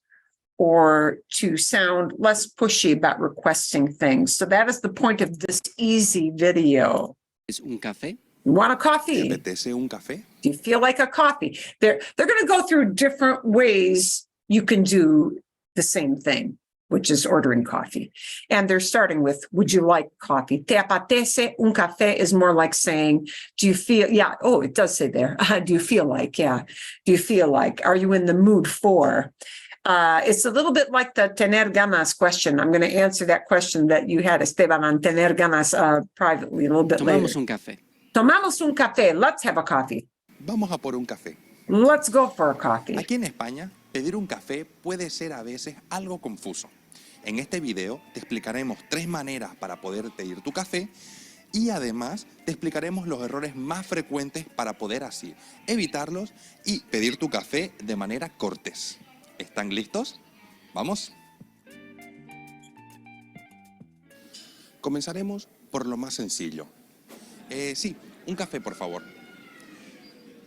or to sound less pushy about requesting things. So that is the point of this easy video. ¿Es un café? You want a coffee? ¿Te apetece un café? Do you feel like a coffee? They're going to go through different ways you can do the same thing, which is ordering coffee. And they're starting with, would you like coffee? Te apetece un café is more like saying, do you feel, yeah, oh, it does say there. Do you feel like, yeah. Do you feel like, are you in the mood for? It's a little bit like the tener ganas question. I'm going to answer that question that you had, Esteban, on tener ganas privately a little bit later. Tomamos un café. Tomamos un café. Let's have a coffee. Vamos a por un café. Let's go for a coffee. Aquí en España, pedir un café puede ser a veces algo confuso. En este video te explicaremos 3 maneras para poder pedir tu café y además te explicaremos los errores más frecuentes para poder así evitarlos y pedir tu café de manera cortés. ¿Están listos? ¿Vamos? Comenzaremos por lo más sencillo. Sí, un café, por favor.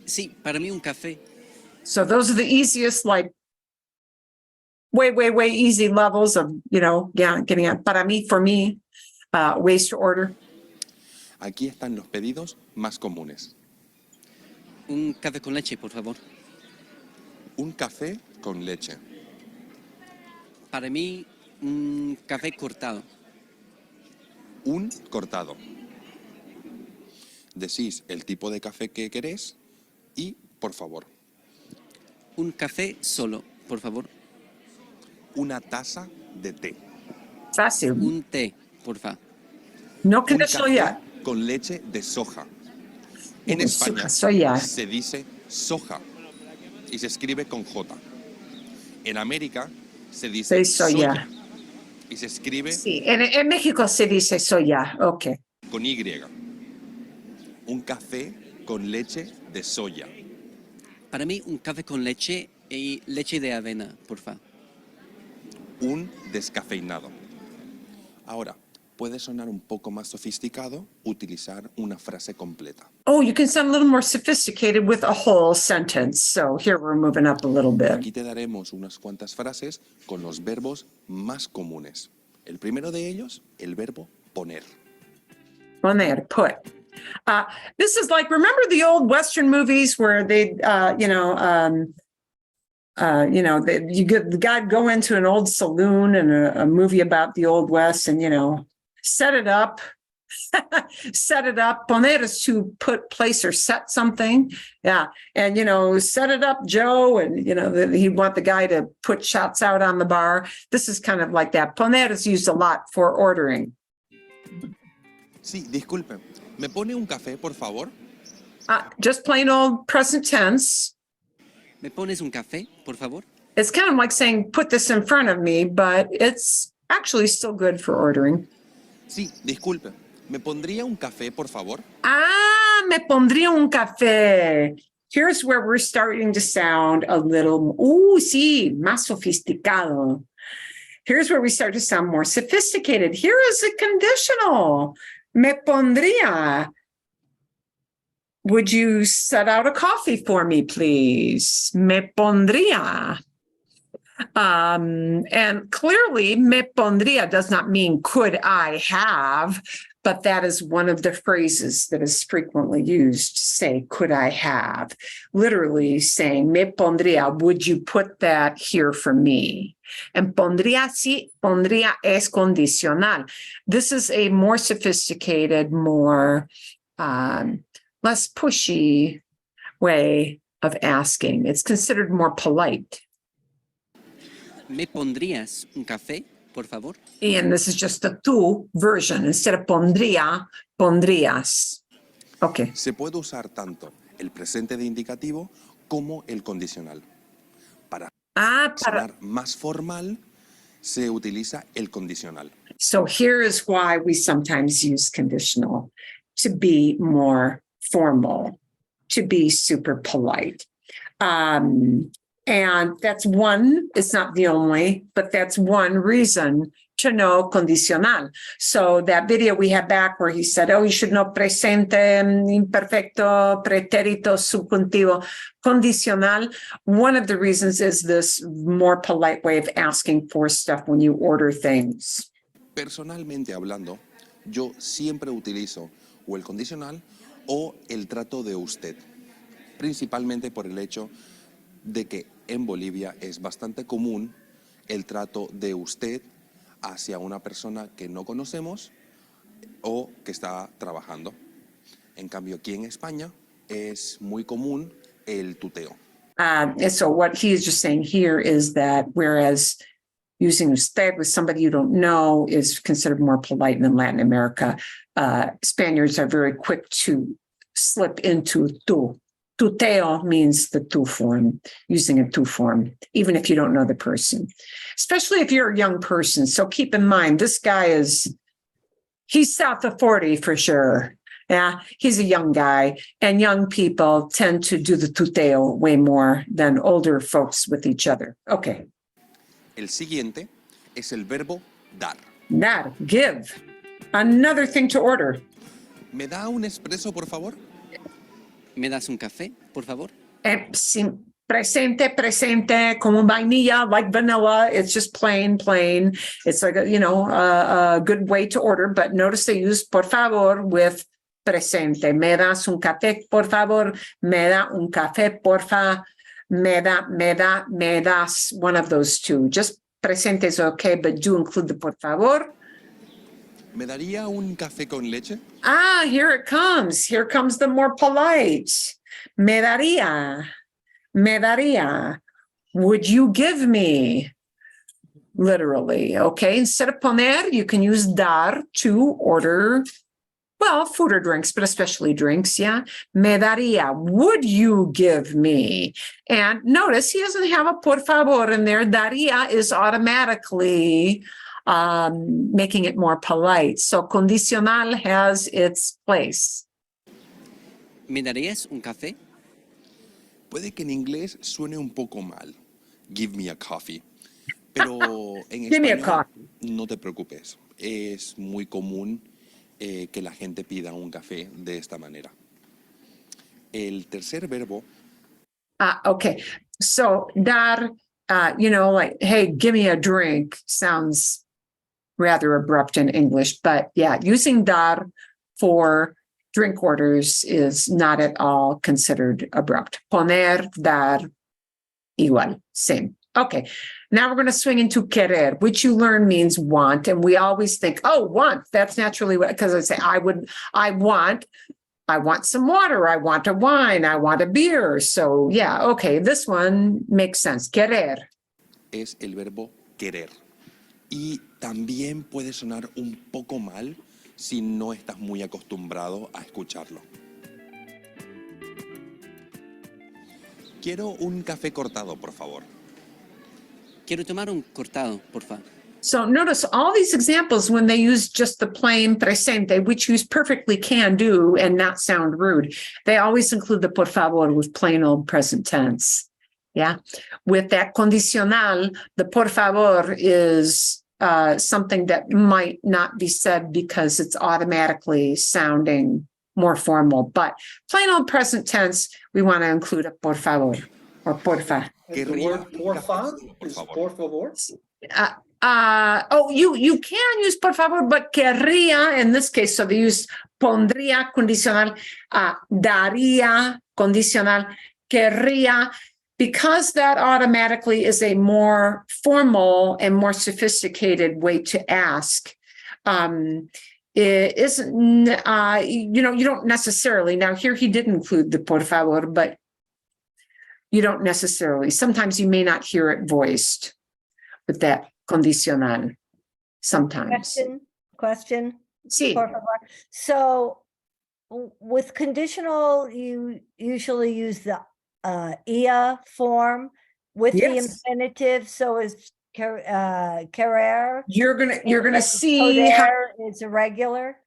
Sí, para mí un café. So those are the easiest, like, way easy levels of, getting it. Para mí, for me, ways to order. Aquí están los pedidos más comunes. Un café con leche, por favor. Un café con leche. Para mí, un café cortado. Un cortado. Decís el tipo de café que querés y, por favor. Un café solo, por favor. Una taza de té. Fácil. Un té, por favor. No Un conditional café yet. con leche de soja. En De España soya. se dice soja y se escribe con J. En América se dice De soya. soya y se escribe Sí, en México se dice soya. Ok. con Y. Un café con leche de soya. Para mí, un café con leche y leche de avena, por favor. Un descafeinado. Ahora, puede sonar un poco más sofisticado utilizar una frase completa. Oh, you can sound a little more sophisticated with a whole sentence. So here we're moving up a little bit. Aquí te daremos unas cuantas frases con los verbos más comunes. El primero de ellos, el verbo poner. Poner, put. This is like, remember the old Western movies where they, you get the guy go into an old saloon and a movie about the old West and, set it up. Set it up. Poner is to put, place, or set something. Yeah. And, set it up, Joe. And, he'd want the guy to put shots out on the bar. This is kind of like that. Poner is used a lot for ordering. Sí, disculpe. ¿Me pone un café, por favor? Just plain old present tense. ¿Me pones un café, por favor? It's kind of like saying, put this in front of me, but it's actually still good for ordering. Sí, disculpe. ¿Me pondría un café, por favor? Me pondría un café. Here's where we're starting to sound a little, sí, más sofisticado. Here's where we start to sound more sophisticated. Here is a conditional. Me pondría. Would you set out a coffee for me, please? Me pondría. And clearly, me pondría does not mean could I have, but that is one of the phrases that is frequently used to say, could I have? Literally saying, me pondría, would you put that here for me? And pondría, sí, pondría es condicional. This is a more sophisticated, more less pushy way of asking. It's considered more polite. ¿Me pondrías un café, por favor? And this is just the tú version. Instead of pondría, pondrías. Okay. Se puede usar tanto el presente de indicativo como el condicional. Para sonar más formal, se utiliza el condicional. So here is why we sometimes use conditional, to be more formal, to be super polite. And that's one, it's not the only, but that's one reason to know condicional. So that video we had back where he said, you should know presente, imperfecto, pretérito, subjuntivo, condicional. One of the reasons is this more polite way of asking for stuff when you order things. Personalmente hablando, yo siempre utilizo o el condicional o el trato de usted, principalmente por el hecho de que en Bolivia es bastante común el trato de usted hacia una persona que no conocemos o que está trabajando. En cambio, aquí en España es muy común el tuteo. And so what he is just saying here is that whereas using usted with somebody you don't know is considered more polite than Latin America, Spaniards are very quick to slip into tú. Tuteo means the tú form, using a tú form, even if you don't know the person, especially if you're a young person. So keep in mind, this guy he's south of 40 for sure. Yeah, he's a young guy, and young people tend to do the tuteo way more than older folks with each other. Okay. El siguiente es el verbo dar. Dar, give. Another thing to order. ¿Me da un espresso, por favor? ¿Me das un café, por favor? Presente, como vainilla, like vanilla. It's just plain. It's like a good way to order. But notice they use por favor with presente. Me das un café, por favor. Me da un café, porfa. Me das. One of those two. Just presente is okay, but do include the por favor. ¿Me daría un café con leche? Ah, here it comes. Here comes the more polite. Me daría. Would you give me? Literally, okay? Instead of poner, you can use dar to order, well, food or drinks, but especially drinks, yeah? Me daría. Would you give me? And notice he doesn't have a por favor in there. Daría is automatically making it more polite. So condicional has its place. ¿Me darías un café? Puede que en inglés suene un poco mal. Give me a coffee. Pero en Give me a español, coffee. no te preocupes. Es muy común que la gente pida un café de esta manera. El tercer verbo. Okay. So dar, like, hey, give me a drink sounds rather abrupt in English, but yeah, using dar for drink orders is not at all considered abrupt. Poner, dar, igual, same. Okay, now we're going to swing into querer, which you learn means want. And we always think, oh, want, that's naturally what, because I say, I want some water, I want a wine, I want a beer. So yeah, okay, this one makes sense. Querer. Es el verbo querer. Y también puede sonar un poco mal si no estás muy acostumbrado a escucharlo. Quiero un café cortado, por favor. Quiero tomar un cortado, por favor. So notice all these examples when they use just the plain presente, which you perfectly can do and not sound rude. They always include the por favor with plain old present tense. Yeah. With that condicional, the por favor is something that might not be said because it's automatically sounding more formal. But plain old present tense, we want to include a por favor or porfa. The word porfa is por favor. You can use por favor, but querría in this case, so they use pondría condicional, daría condicional, querría, because that automatically is a more formal and more sophisticated way to ask. It isn't, you don't necessarily, now here he did include the por favor, but you don't necessarily, sometimes you may not hear it voiced with that condicional, sometimes. Question. Sí. Por favor. So with conditional, you usually use the ia form with the Yes. infinitive. So is querer. You're gonna see how. It's irregular.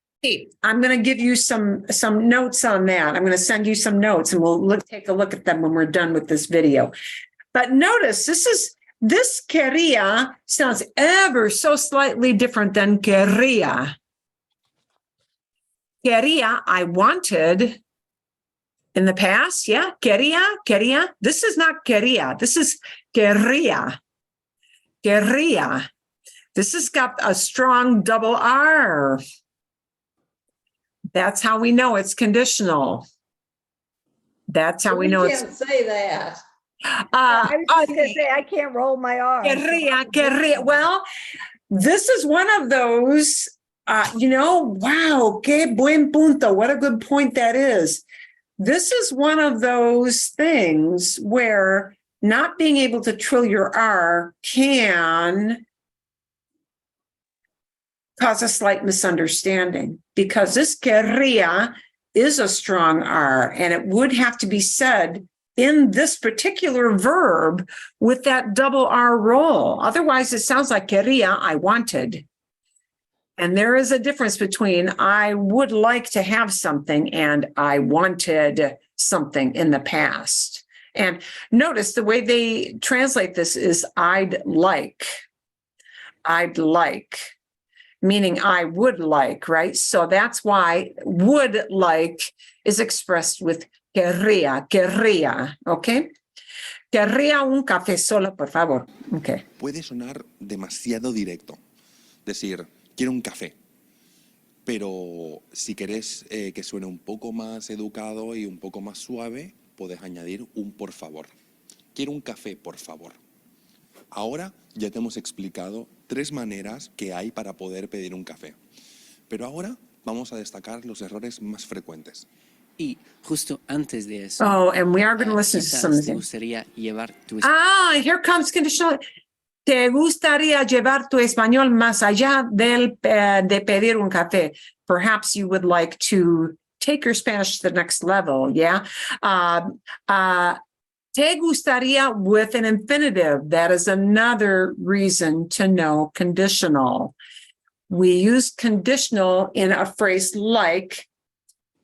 I'm going to give you some notes on that. I'm going to send you some notes and we'll take a look at them when we're done with this video. But notice this quería sounds ever so slightly different than querría. Quería, I wanted in the past. Yeah, quería. This is not quería. This is querría. Querría. This has got a strong double R. That's how we know it's conditional. That's how we know You it's. can't say that. I was just gonna say I can't roll my R. Querría. Well, this is one of those. Wow, qué buen punto. What a good point that is. This is one of those things where not being able to trill your R can cause a slight misunderstanding, because this querría is a strong R and it would have to be said in this particular verb with that double R roll. Otherwise, it sounds like quería, I wanted. And there is a difference between I would like to have something and I wanted something in the past. And notice the way they translate this is I'd like, meaning I would like, right? So that's why would like is expressed with querría, okay? Querría un café solo, por favor. Okay. Puede sonar demasiado directo, decir, quiero un café, pero si querés que suene un poco más educado y un poco más suave, puedes añadir un por favor. Quiero un café, por favor. Ahora ya te hemos explicado 3 maneras que hay para poder pedir un café, pero ahora vamos a destacar los errores más frecuentes. Y justo antes de eso, Oh, and we are going to listen to quizás some of te them. gustaría llevar tu Here comes conditional. ¿Te gustaría llevar tu español más allá de pedir un café? Perhaps you would like to take your Spanish to the next level, yeah? Te gustaría with an infinitive. That is another reason to know conditional. We use conditional in a phrase like,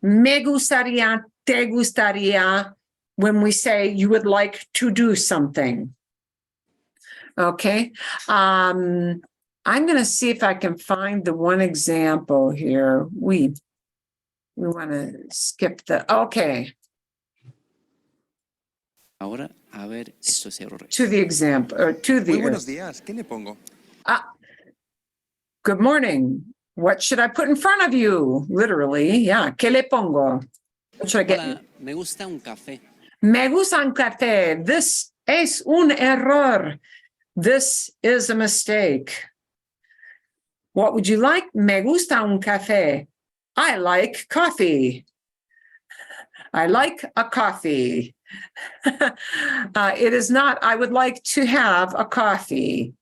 me gustaría, te gustaría, when we say you would like to do something. Okay. I'm going to see if I can find the one example here. We want to skip okay. Ahora, a ver estos errores. To the example, or to the. Muy buenos días, ¿qué le pongo? Good morning. What should I put in front of you? Literally, yeah. ¿Qué le pongo? What should I get? Hola, me gusta un café. Me gusta un café. This es un error. This is a mistake. What would you like? Me gusta un café. I like coffee. I like a coffee. It is not, I would like to have a coffee.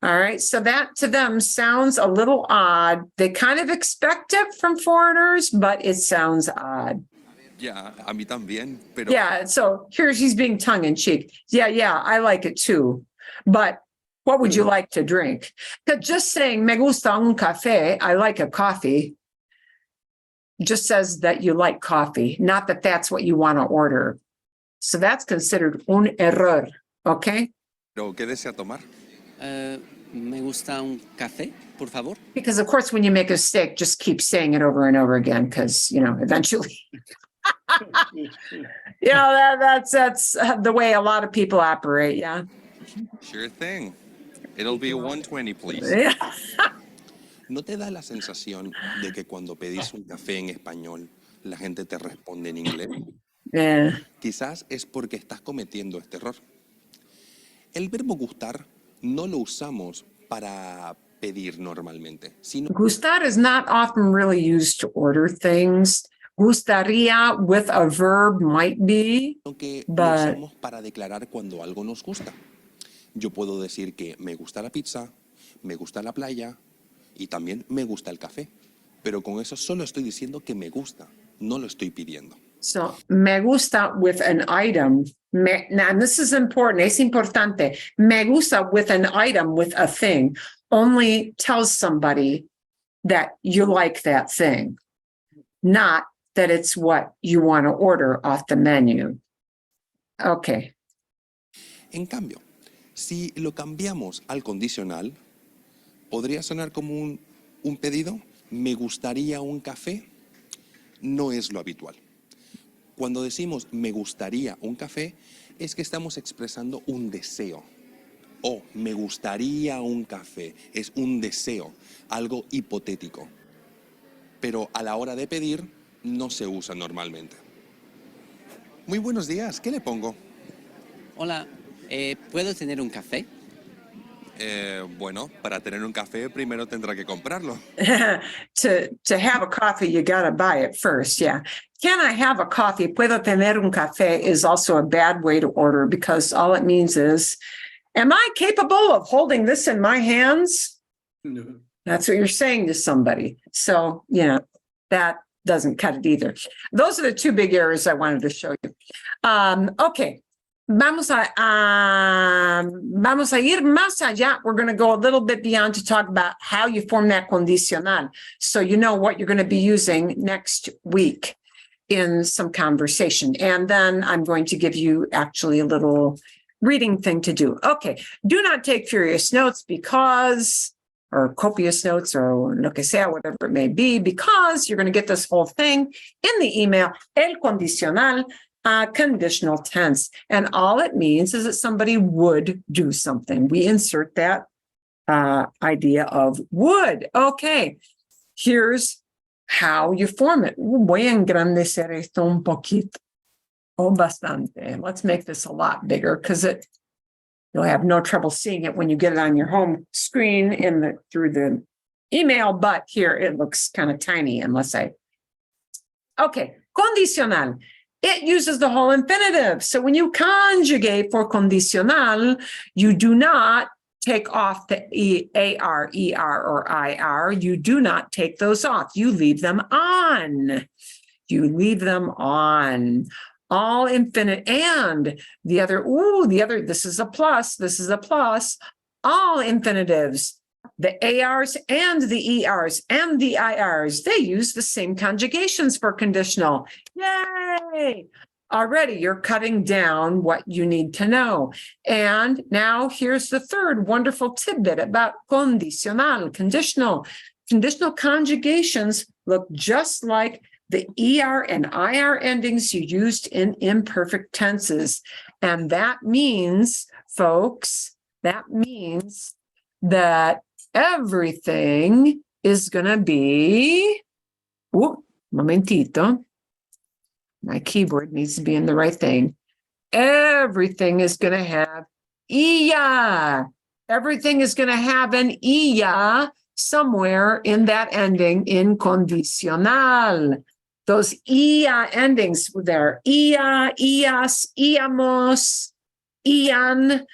All right. So that to them sounds a little odd. They kind of expect it from foreigners, but it sounds odd. Ya, a mí también, pero... Yeah. So here she's being tongue in cheek. Yeah, I like it too. But what would you like to drink? Because just saying, me gusta un café, I like a coffee, just says that you like coffee, not that that's what you want to order. So that's considered un error, okay? ¿Pero qué desea tomar? Me gusta un café, por favor. Because of course, when you make a mistake, just keep saying it over and over again, because, eventually... that's the way a lot of people operate, yeah. Sure thing. It'll be 120, please. Yeah. ¿No te da la sensación de que cuando pedís un café en español, la gente te responde en inglés? Yeah. Quizás es porque estás cometiendo este error. El verbo gustar no lo usamos para pedir normalmente, sino Gustar is not often really used to order things. Gustaría with a verb might be, que lo but usamos para declarar cuando algo nos gusta. Yo puedo decir que me gusta la pizza, me gusta la playa y también me gusta el café. Pero con eso solo estoy diciendo que me gusta, no lo estoy pidiendo. so me gusta with an item. Now this is important. Es importante. Me gusta with an item, with a thing, only tells somebody that you like that thing, not that it's what you want to order off the menu. Okay. En cambio, si lo cambiamos al condicional, ¿podría sonar como un pedido? ¿Me gustaría un café? No es lo habitual. Cuando decimos me gustaría un café, es que estamos expresando un deseo. O me gustaría un café, es un deseo, algo hipotético. Pero a la hora de pedir, no se usa normalmente. Muy buenos días, ¿qué le pongo? Hola, ¿puedo tener un café? Bueno, para tener un café primero tendrá que comprarlo. To have a coffee, you got to buy it first. Yeah. Can I have a coffee? Puedo tener un café is also a bad way to order because all it means is, am I capable of holding this in my hands? No. That's what you're saying to somebody. So, that doesn't cut it either. Those are the 2 big errors I wanted to show you. Okay. Vamos a ir más allá. We're going to go a little bit beyond to talk about how you form that condicional. So you know what you're going to be using next week in some conversation. And then I'm going to give you actually a little reading thing to do. Okay. Do not take furious notes because, or copious notes or lo que sea, whatever it may be, because you're going to get this whole thing in the email. El condicional, conditional tense. And all it means is that somebody would do something. We insert that idea of would. Okay, here's how you form it. Voy a engrandecer esto un poquito. O bastante. Let's make this a lot bigger because you'll have no trouble seeing it when you get it on your home screen through the email, but here it looks kind of tiny unless okay, condicional. It uses the whole infinitive. So when you conjugate for condicional, you do not take off the AR, ER, or IR. You do not take those off. You leave them on. You leave them on. All infinite. And the other, this is a plus. This is a plus. All infinitives, the ARs and the ERs and the IRs, they use the same conjugations for conditional. Yay! Already you're cutting down what you need to know. And now here's the third wonderful tidbit about condicional, conditional. Conditional conjugations look just like the ER and IR endings you used in imperfect tenses. And that means, folks, that means that everything is going to be, momentito, my keyboard needs to be in the right thing. Everything is going to have ia. Everything is going to have an ia somewhere in that ending in condicional. Those ia endings there, ia, ias, iamos, ian.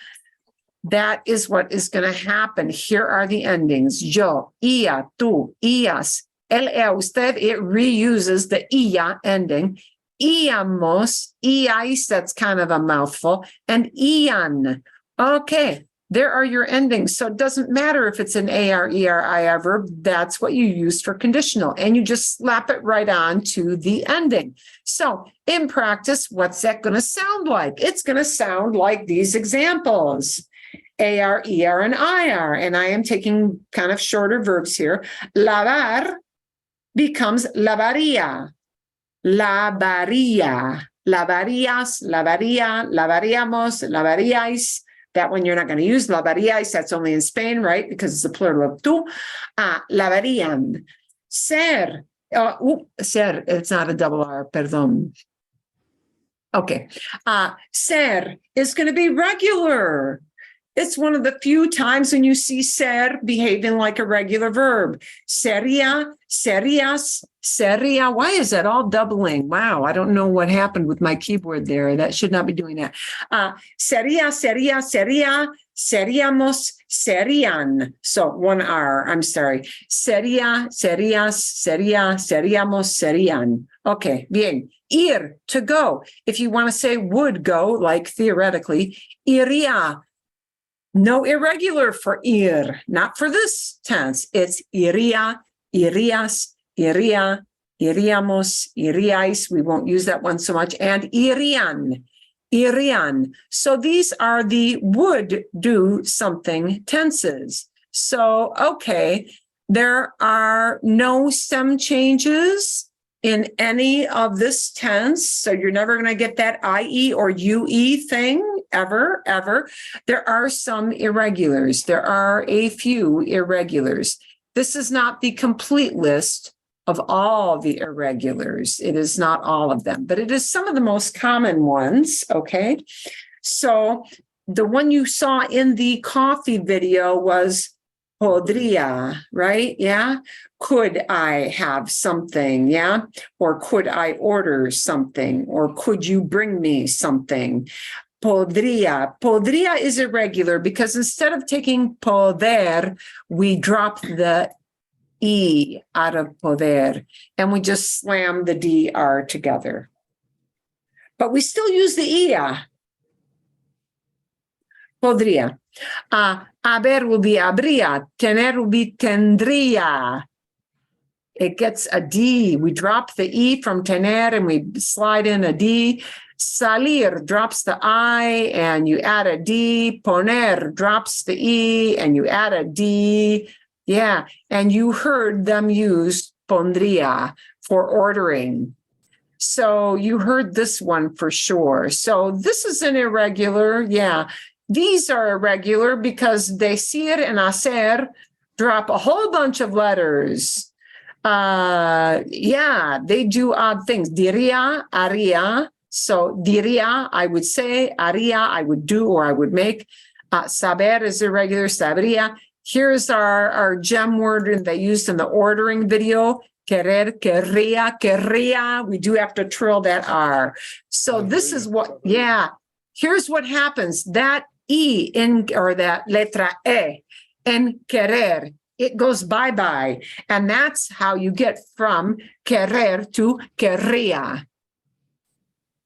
That is what is going to happen. Here are the endings. Yo, ia, tú, ias, él, usted. It reuses the ia ending. Íamos, iais, that's kind of a mouthful, and ian. Okay, there are your endings. So it doesn't matter if it's an AR, ER, IR verb. That's what you use for conditional. And you just slap it right on to the ending. So in practice, what's that going to sound like? It's going to sound like these examples. AR, ER, and IR. And I am taking kind of shorter verbs here. Lavar becomes lavaría. Lavaría. Lavarías, lavaría, lavaríamos, lavaríais. That one you're not going to use. Lavaríais, that's only in Spain, right? Because it's the plural of tú. Lavarían. Ser. Ser, it's not a double R, perdón. Okay. Ser is going to be regular. It's one of the few times when you see ser behaving like a regular verb. Sería, serías, sería. Why is that all doubling? Wow, I don't know what happened with my keyboard there. That should not be doing that. Sería, sería, sería, seríamos, serían. So one R, I'm sorry. Sería, serías, sería, seríamos, serían. Okay, bien. Ir, to go. If you want to say would go, like theoretically, iría. No irregular for ir, not for this tense. It's iría, irías, iría, iríamos, iríais. We won't use that one so much. And irían, irían. So these are the would do something tenses. So, okay, there are no stem changes in any of this tense. So you're never going to get that IE or UE thing ever, ever. There are some irregulars. There are a few irregulars. This is not the complete list of all the irregulars. It is not all of them, but it is some of the most common ones, okay? So the one you saw in the coffee video was podría, right? Yeah. Could I have something? Yeah. Or could I order something? Or could you bring me something? Podría. Podría is irregular because instead of taking poder, we drop the E out of poder and we just slam the DR together. But we still use the IA. Podría. Haber will be habría. Tener will be tendría. It gets a D. We drop the E from tener and we slide in a D. Salir drops the I and you add a D. Poner drops the E and you add a D. Yeah, and you heard them use pondría for ordering. So you heard this one for sure. So this is an irregular. Yeah, these are irregular because decir and hacer drop a whole bunch of letters. Yeah, they do odd things. Diría, haría. So diría, I would say. Haría, I would do or I would make. Saber is irregular. Sabría. Here's our gem word they used in the ordering video. Querer, querría, querría. We do have to trill that R. So this is what, yeah. Here's what happens. That E in, or that letra E in querer, it goes bye-bye. And that's how you get from querer to querría.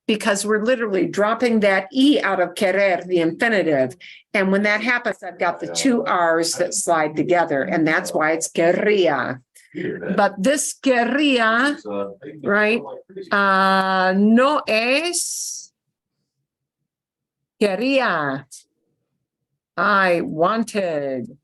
Because we're literally dropping that E out of querer, the infinitive. And when that happens, I've got the two R's that slide together, and that's why it's querría. But this querría, right, no es quería. I wanted.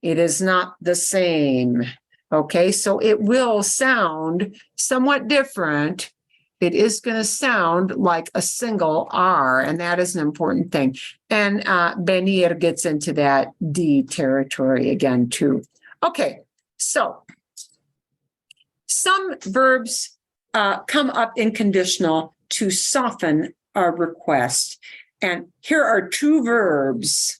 It is not the same. Okay, so it will sound somewhat different. It is going to sound like a single R, and that is an important thing. And venir gets into that D territory again, too. Okay, so some verbs come up in conditional to soften our request. And here are two verbs,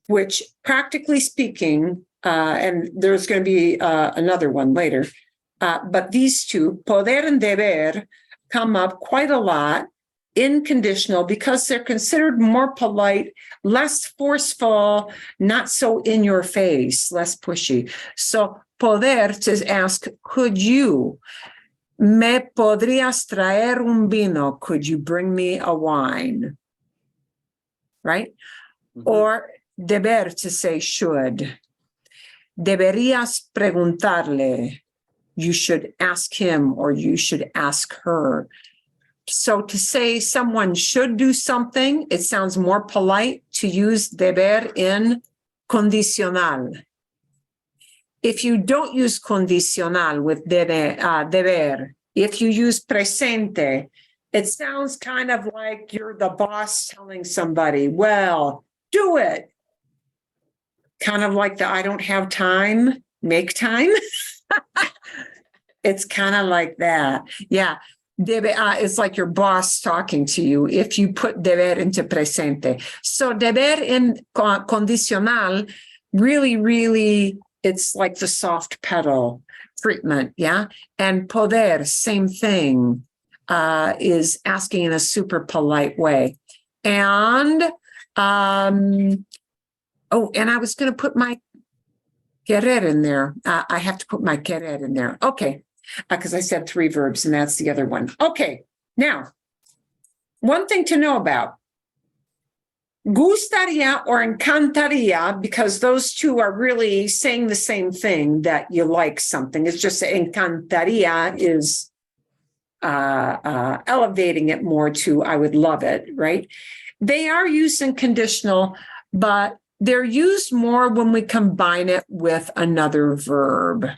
which practically speaking, and there's going to be another one later, but these two, poder and deber, come up quite a lot in conditional because they're considered more polite, less forceful, not so in your face, less pushy. So poder to ask, could you? Me podrías traer un vino? Could you bring me a wine? Right? Mm-hmm. Or deber to say should. Deberías preguntarle. You should ask him or you should ask her. So to say someone should do something, it sounds more polite to use deber in condicional. If you don't use condicional with deber, if you use presente, it sounds kind of like you're the boss telling somebody, well, do it. Kind of like the I don't have time, make time. It's kind of like that. Yeah. It's like your boss talking to you if you put deber into presente. So deber in condicional, really, it's like the soft pedal treatment. Yeah. And poder, same thing, is asking in a super polite way. And, and I was going to put my querer in there. I have to put my querer in there. Okay. Because I said three verbs and that's the other one. Okay. Now, one thing to know about. Gustaría or encantaría, because those two are really saying the same thing, that you like something. It's just encantaría is elevating it more to I would love it, right? They are used in conditional, but they're used more when we combine it with another verb.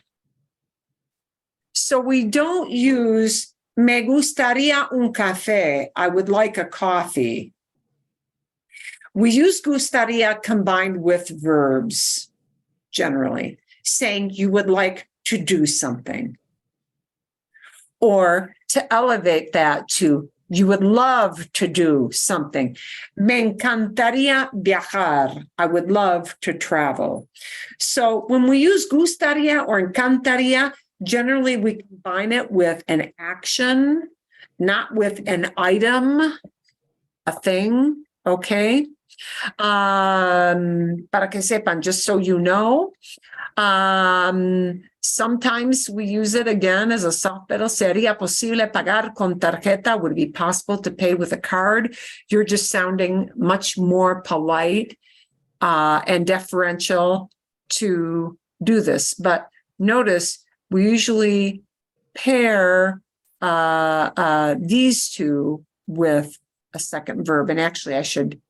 So we don't use me gustaría un café. I would like a coffee. We use gustaría combined with verbs, generally, saying you would like to do something. Or to elevate that to you would love to do something. Me encantaría viajar. I would love to travel. So when we use gustaría or encantaría, generally we combine it with an action, not with an item, a thing, okay? Para que sepan, just so you know. Sometimes we use it again as a soft pedal. Sería posible pagar con tarjeta? Would it be possible to pay with a card? You're just sounding much more polite and deferential to do this. But notice we usually pair these two with a second verb. And actually, I should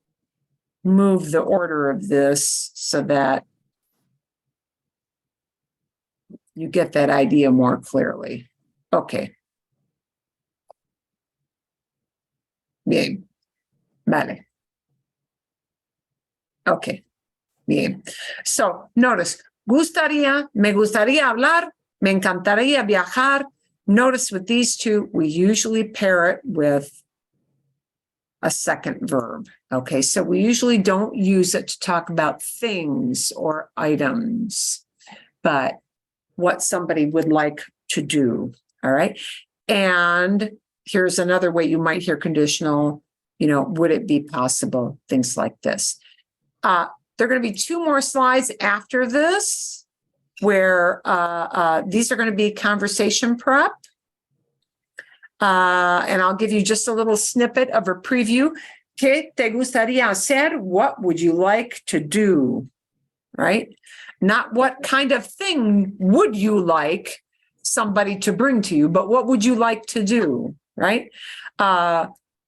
move the order of this so that you get that idea more clearly. Okay. Bien. Vale. Okay. Bien. So, notice, gustaría, me gustaría hablar, me encantaría viajar. Notice with these two, we usually pair it with a second verb. Okay, so we usually don't use it to talk about things or items, but what somebody would like to do. All right. And here's another way you might hear conditional, would it be possible? Things like this. There are going to be two more slides after this where these are going to be conversation prep. And I'll give you just a little snippet of a preview. ¿Qué te gustaría hacer? What would you like to do? Right? Not what kind of thing would you like somebody to bring to you, but what would you like to do? Right?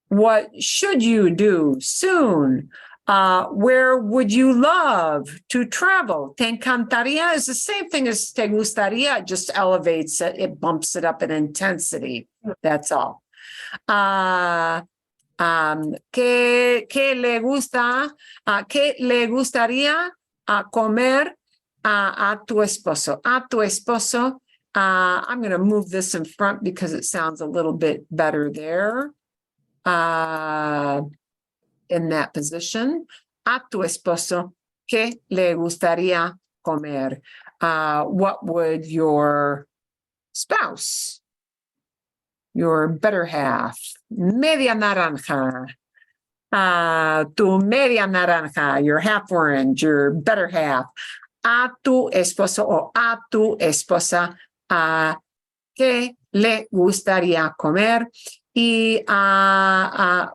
What should you do soon? Where would you love to travel? Te encantaría is the same thing as te gustaría, it just elevates it, it bumps it up in intensity. That's all. ¿Qué le gusta? ¿Qué le gustaría comer a tu esposo? A tu esposo. I'm going to move this in front because it sounds a little bit better there. In that position. A tu esposo, ¿qué le gustaría comer? What would your spouse, your better half, media naranja, tu media naranja, your half orange, your better half, a tu esposo o a tu esposa, ¿qué le gustaría comer? Y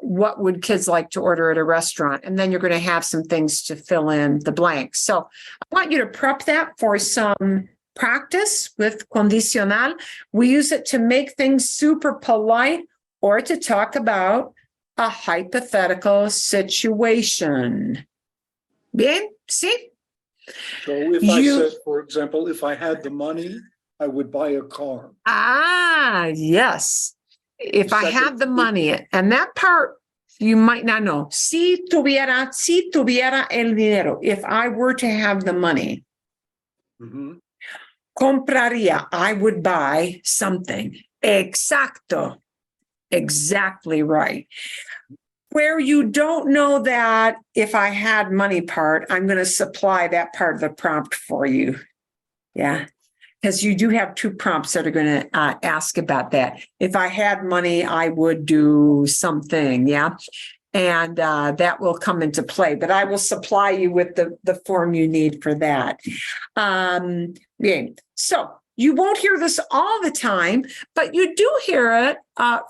what would kids like to order at a restaurant? And then you're going to have some things to fill in the blanks. So I want you to prep that for some practice with condicional. We use it to make things super polite or to talk about a hypothetical situation. Bien? ¿Sí? So if I said, for example, if I had the money, I would buy a car. Yes. If I have the money, and that part you might not know. Si tuviera el dinero, if I were to have the money, compraría, I would buy something. Exacto. Exactly right. Where you don't know that if I had money part, I'm going to supply that part of the prompt for you. Yeah. Because you do have two prompts that are going to ask about that. If I had money, I would do something, yeah? And that will come into play. But I will supply you with the form you need for that. Bien. So you won't hear this all the time, but you do hear it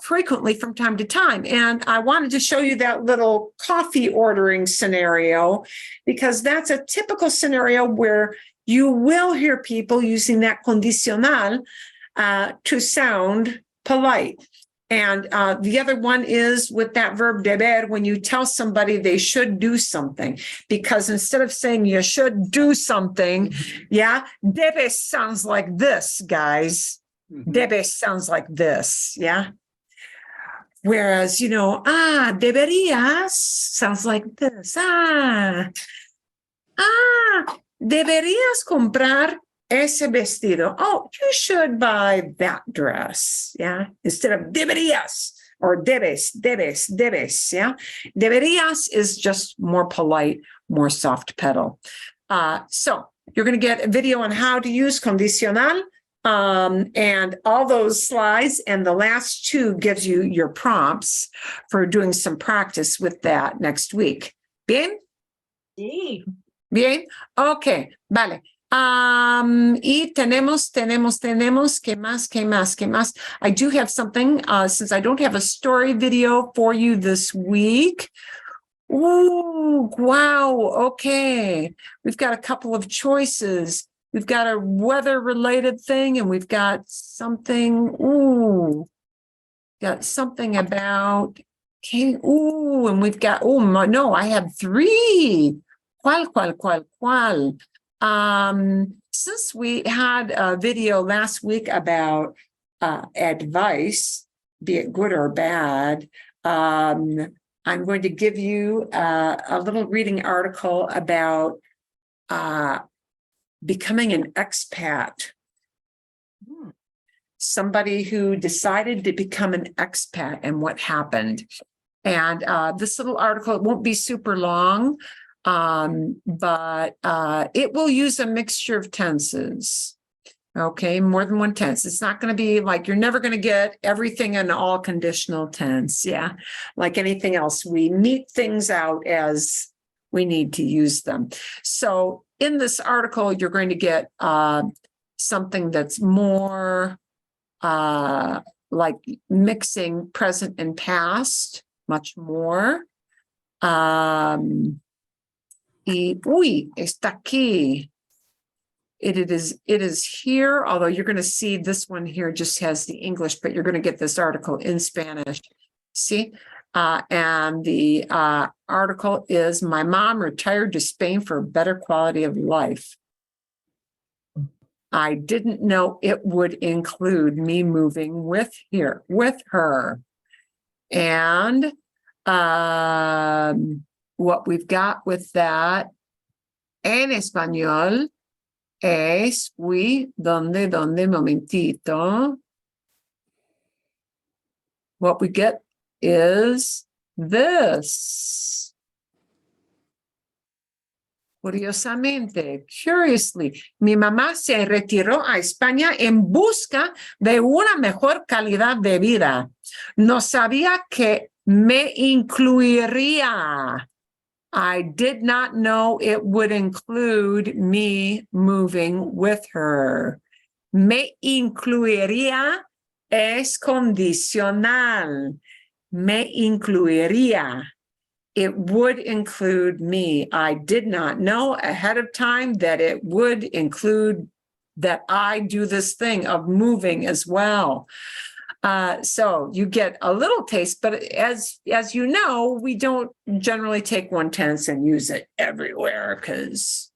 frequently from time to time. And I wanted to show you that little coffee ordering scenario, because that's a typical scenario where you will hear people using that condicional to sound polite. And the other one is with that verb deber, when you tell somebody they should do something, because instead of saying you should do something, yeah, debes sounds like this, guys. Debes sounds like this, yeah. Whereas, deberías sounds like this. Deberías comprar ese vestido. Oh, you should buy that dress. Yeah. Instead of deberías or debes, yeah. Deberías is just more polite, more soft pedal. So you're going to get a video on how to use condicional and all those slides. And the last two gives you your prompts for doing some practice with that next week. ¿Bien? Sí. Bien, ok, vale. Y tenemos, ¿qué más? I do have something, since I don't have a story video for you this week. Ooh, wow, okay. We've got a couple of choices. We've got a weather-related thing, and we've got something, got something about, okay, and we've got, no, I have three. ¿Cuál? Since we had a video last week about advice, be it good or bad, I'm going to give you a little reading article about becoming an expat. Somebody who decided to become an expat and what happened. And this little article, it won't be super long, but it will use a mixture of tenses. Okay, more than one tense. It's not going to be like, you're never going to get everything in all conditional tense. Yeah, like anything else, we meet things out as we need to use them. So in this article, you're going to get something that's more like mixing present and past, much more. Está aquí. It is here, although you're going to see this one here just has the English, but you're going to get this article in Spanish. See? And the article is, My Mom Retired to Spain for a Better Quality of Life. I didn't know it would include me moving with her. And what we've got with that en español es donde, momentito. What we get is this. Curiosamente, curiously, mi mamá se retiró a España en busca de una mejor calidad de vida. No sabía que me incluiría. I did not know it would include me moving with her. Me incluiría es condicional. Me incluiría. It would include me. I did not know ahead of time that it would include that I do this thing of moving as well. So you get a little taste, but as you know, we don't generally take one tense and use it everywhere because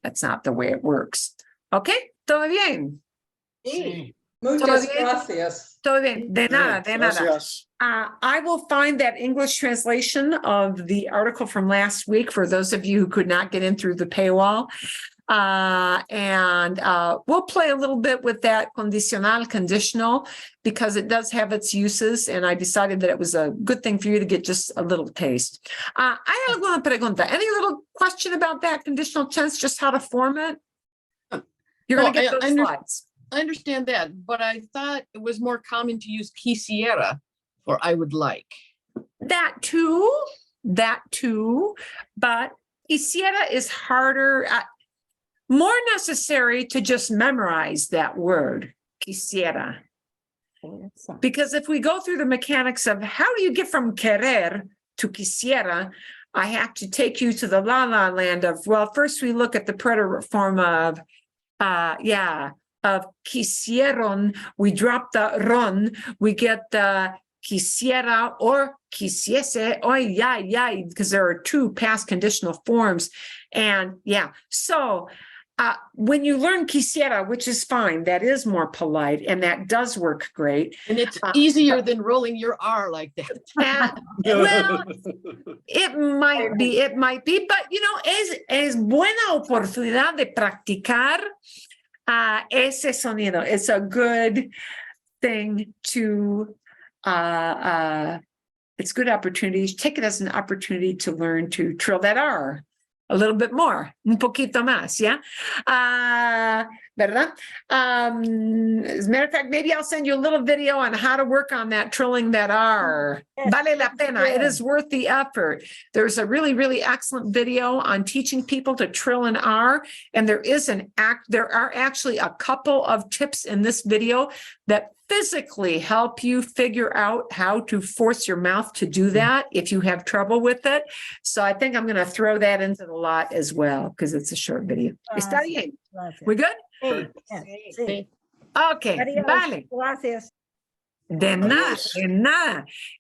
that's not the way it works. Okay, todo bien. Sí. Muchas gracias. Todo bien. De nada. Gracias. I will find that English translation of the article from last week for those of you who could not get in through the paywall. And we'll play a little bit with that conditional, because it does have its uses, and I decided that it was a good thing for you to get just a little taste. ¿Hay alguna pregunta? Any little question about that conditional tense, just how to form it? You're going to get those slides. I understand that, but I thought it was more common to use quisiera for I would like. That too, but quisiera is harder, more necessary to just memorize that word, quisiera. Because if we go through the mechanics of how do you get from querer to quisiera, I have to take you to the la land of, well, first we look at the preterite form of, of quisieron, we drop the ron, we get the quisiera or quisiese, because there are two past conditional forms. And so when you learn quisiera, which is fine, that is more polite and that does work great. And it's easier than rolling your R like that. Well, it might be, but es buena oportunidad de practicar ese sonido. It's a good thing to, it's good opportunities. Take it as an opportunity to learn to trill that R a little bit more, un poquito más, yeah? ¿verdad? As a matter of fact, maybe I'll send you a little video on how to work on that, trilling that R. Yes, Vale la please pena. It do. is worth the effort. There's a really, really excellent video on teaching people to trill an R. And there are actually a couple of tips in this video that physically help you figure out how to force your mouth to do that if you have trouble with it. So I think I'm going to throw that into the lot as well because it's a short video. ¿Está bien? Gracias. We good? Sí, sí. Okay, Adiós. vale. Gracias. De nada, Adiós. de nada.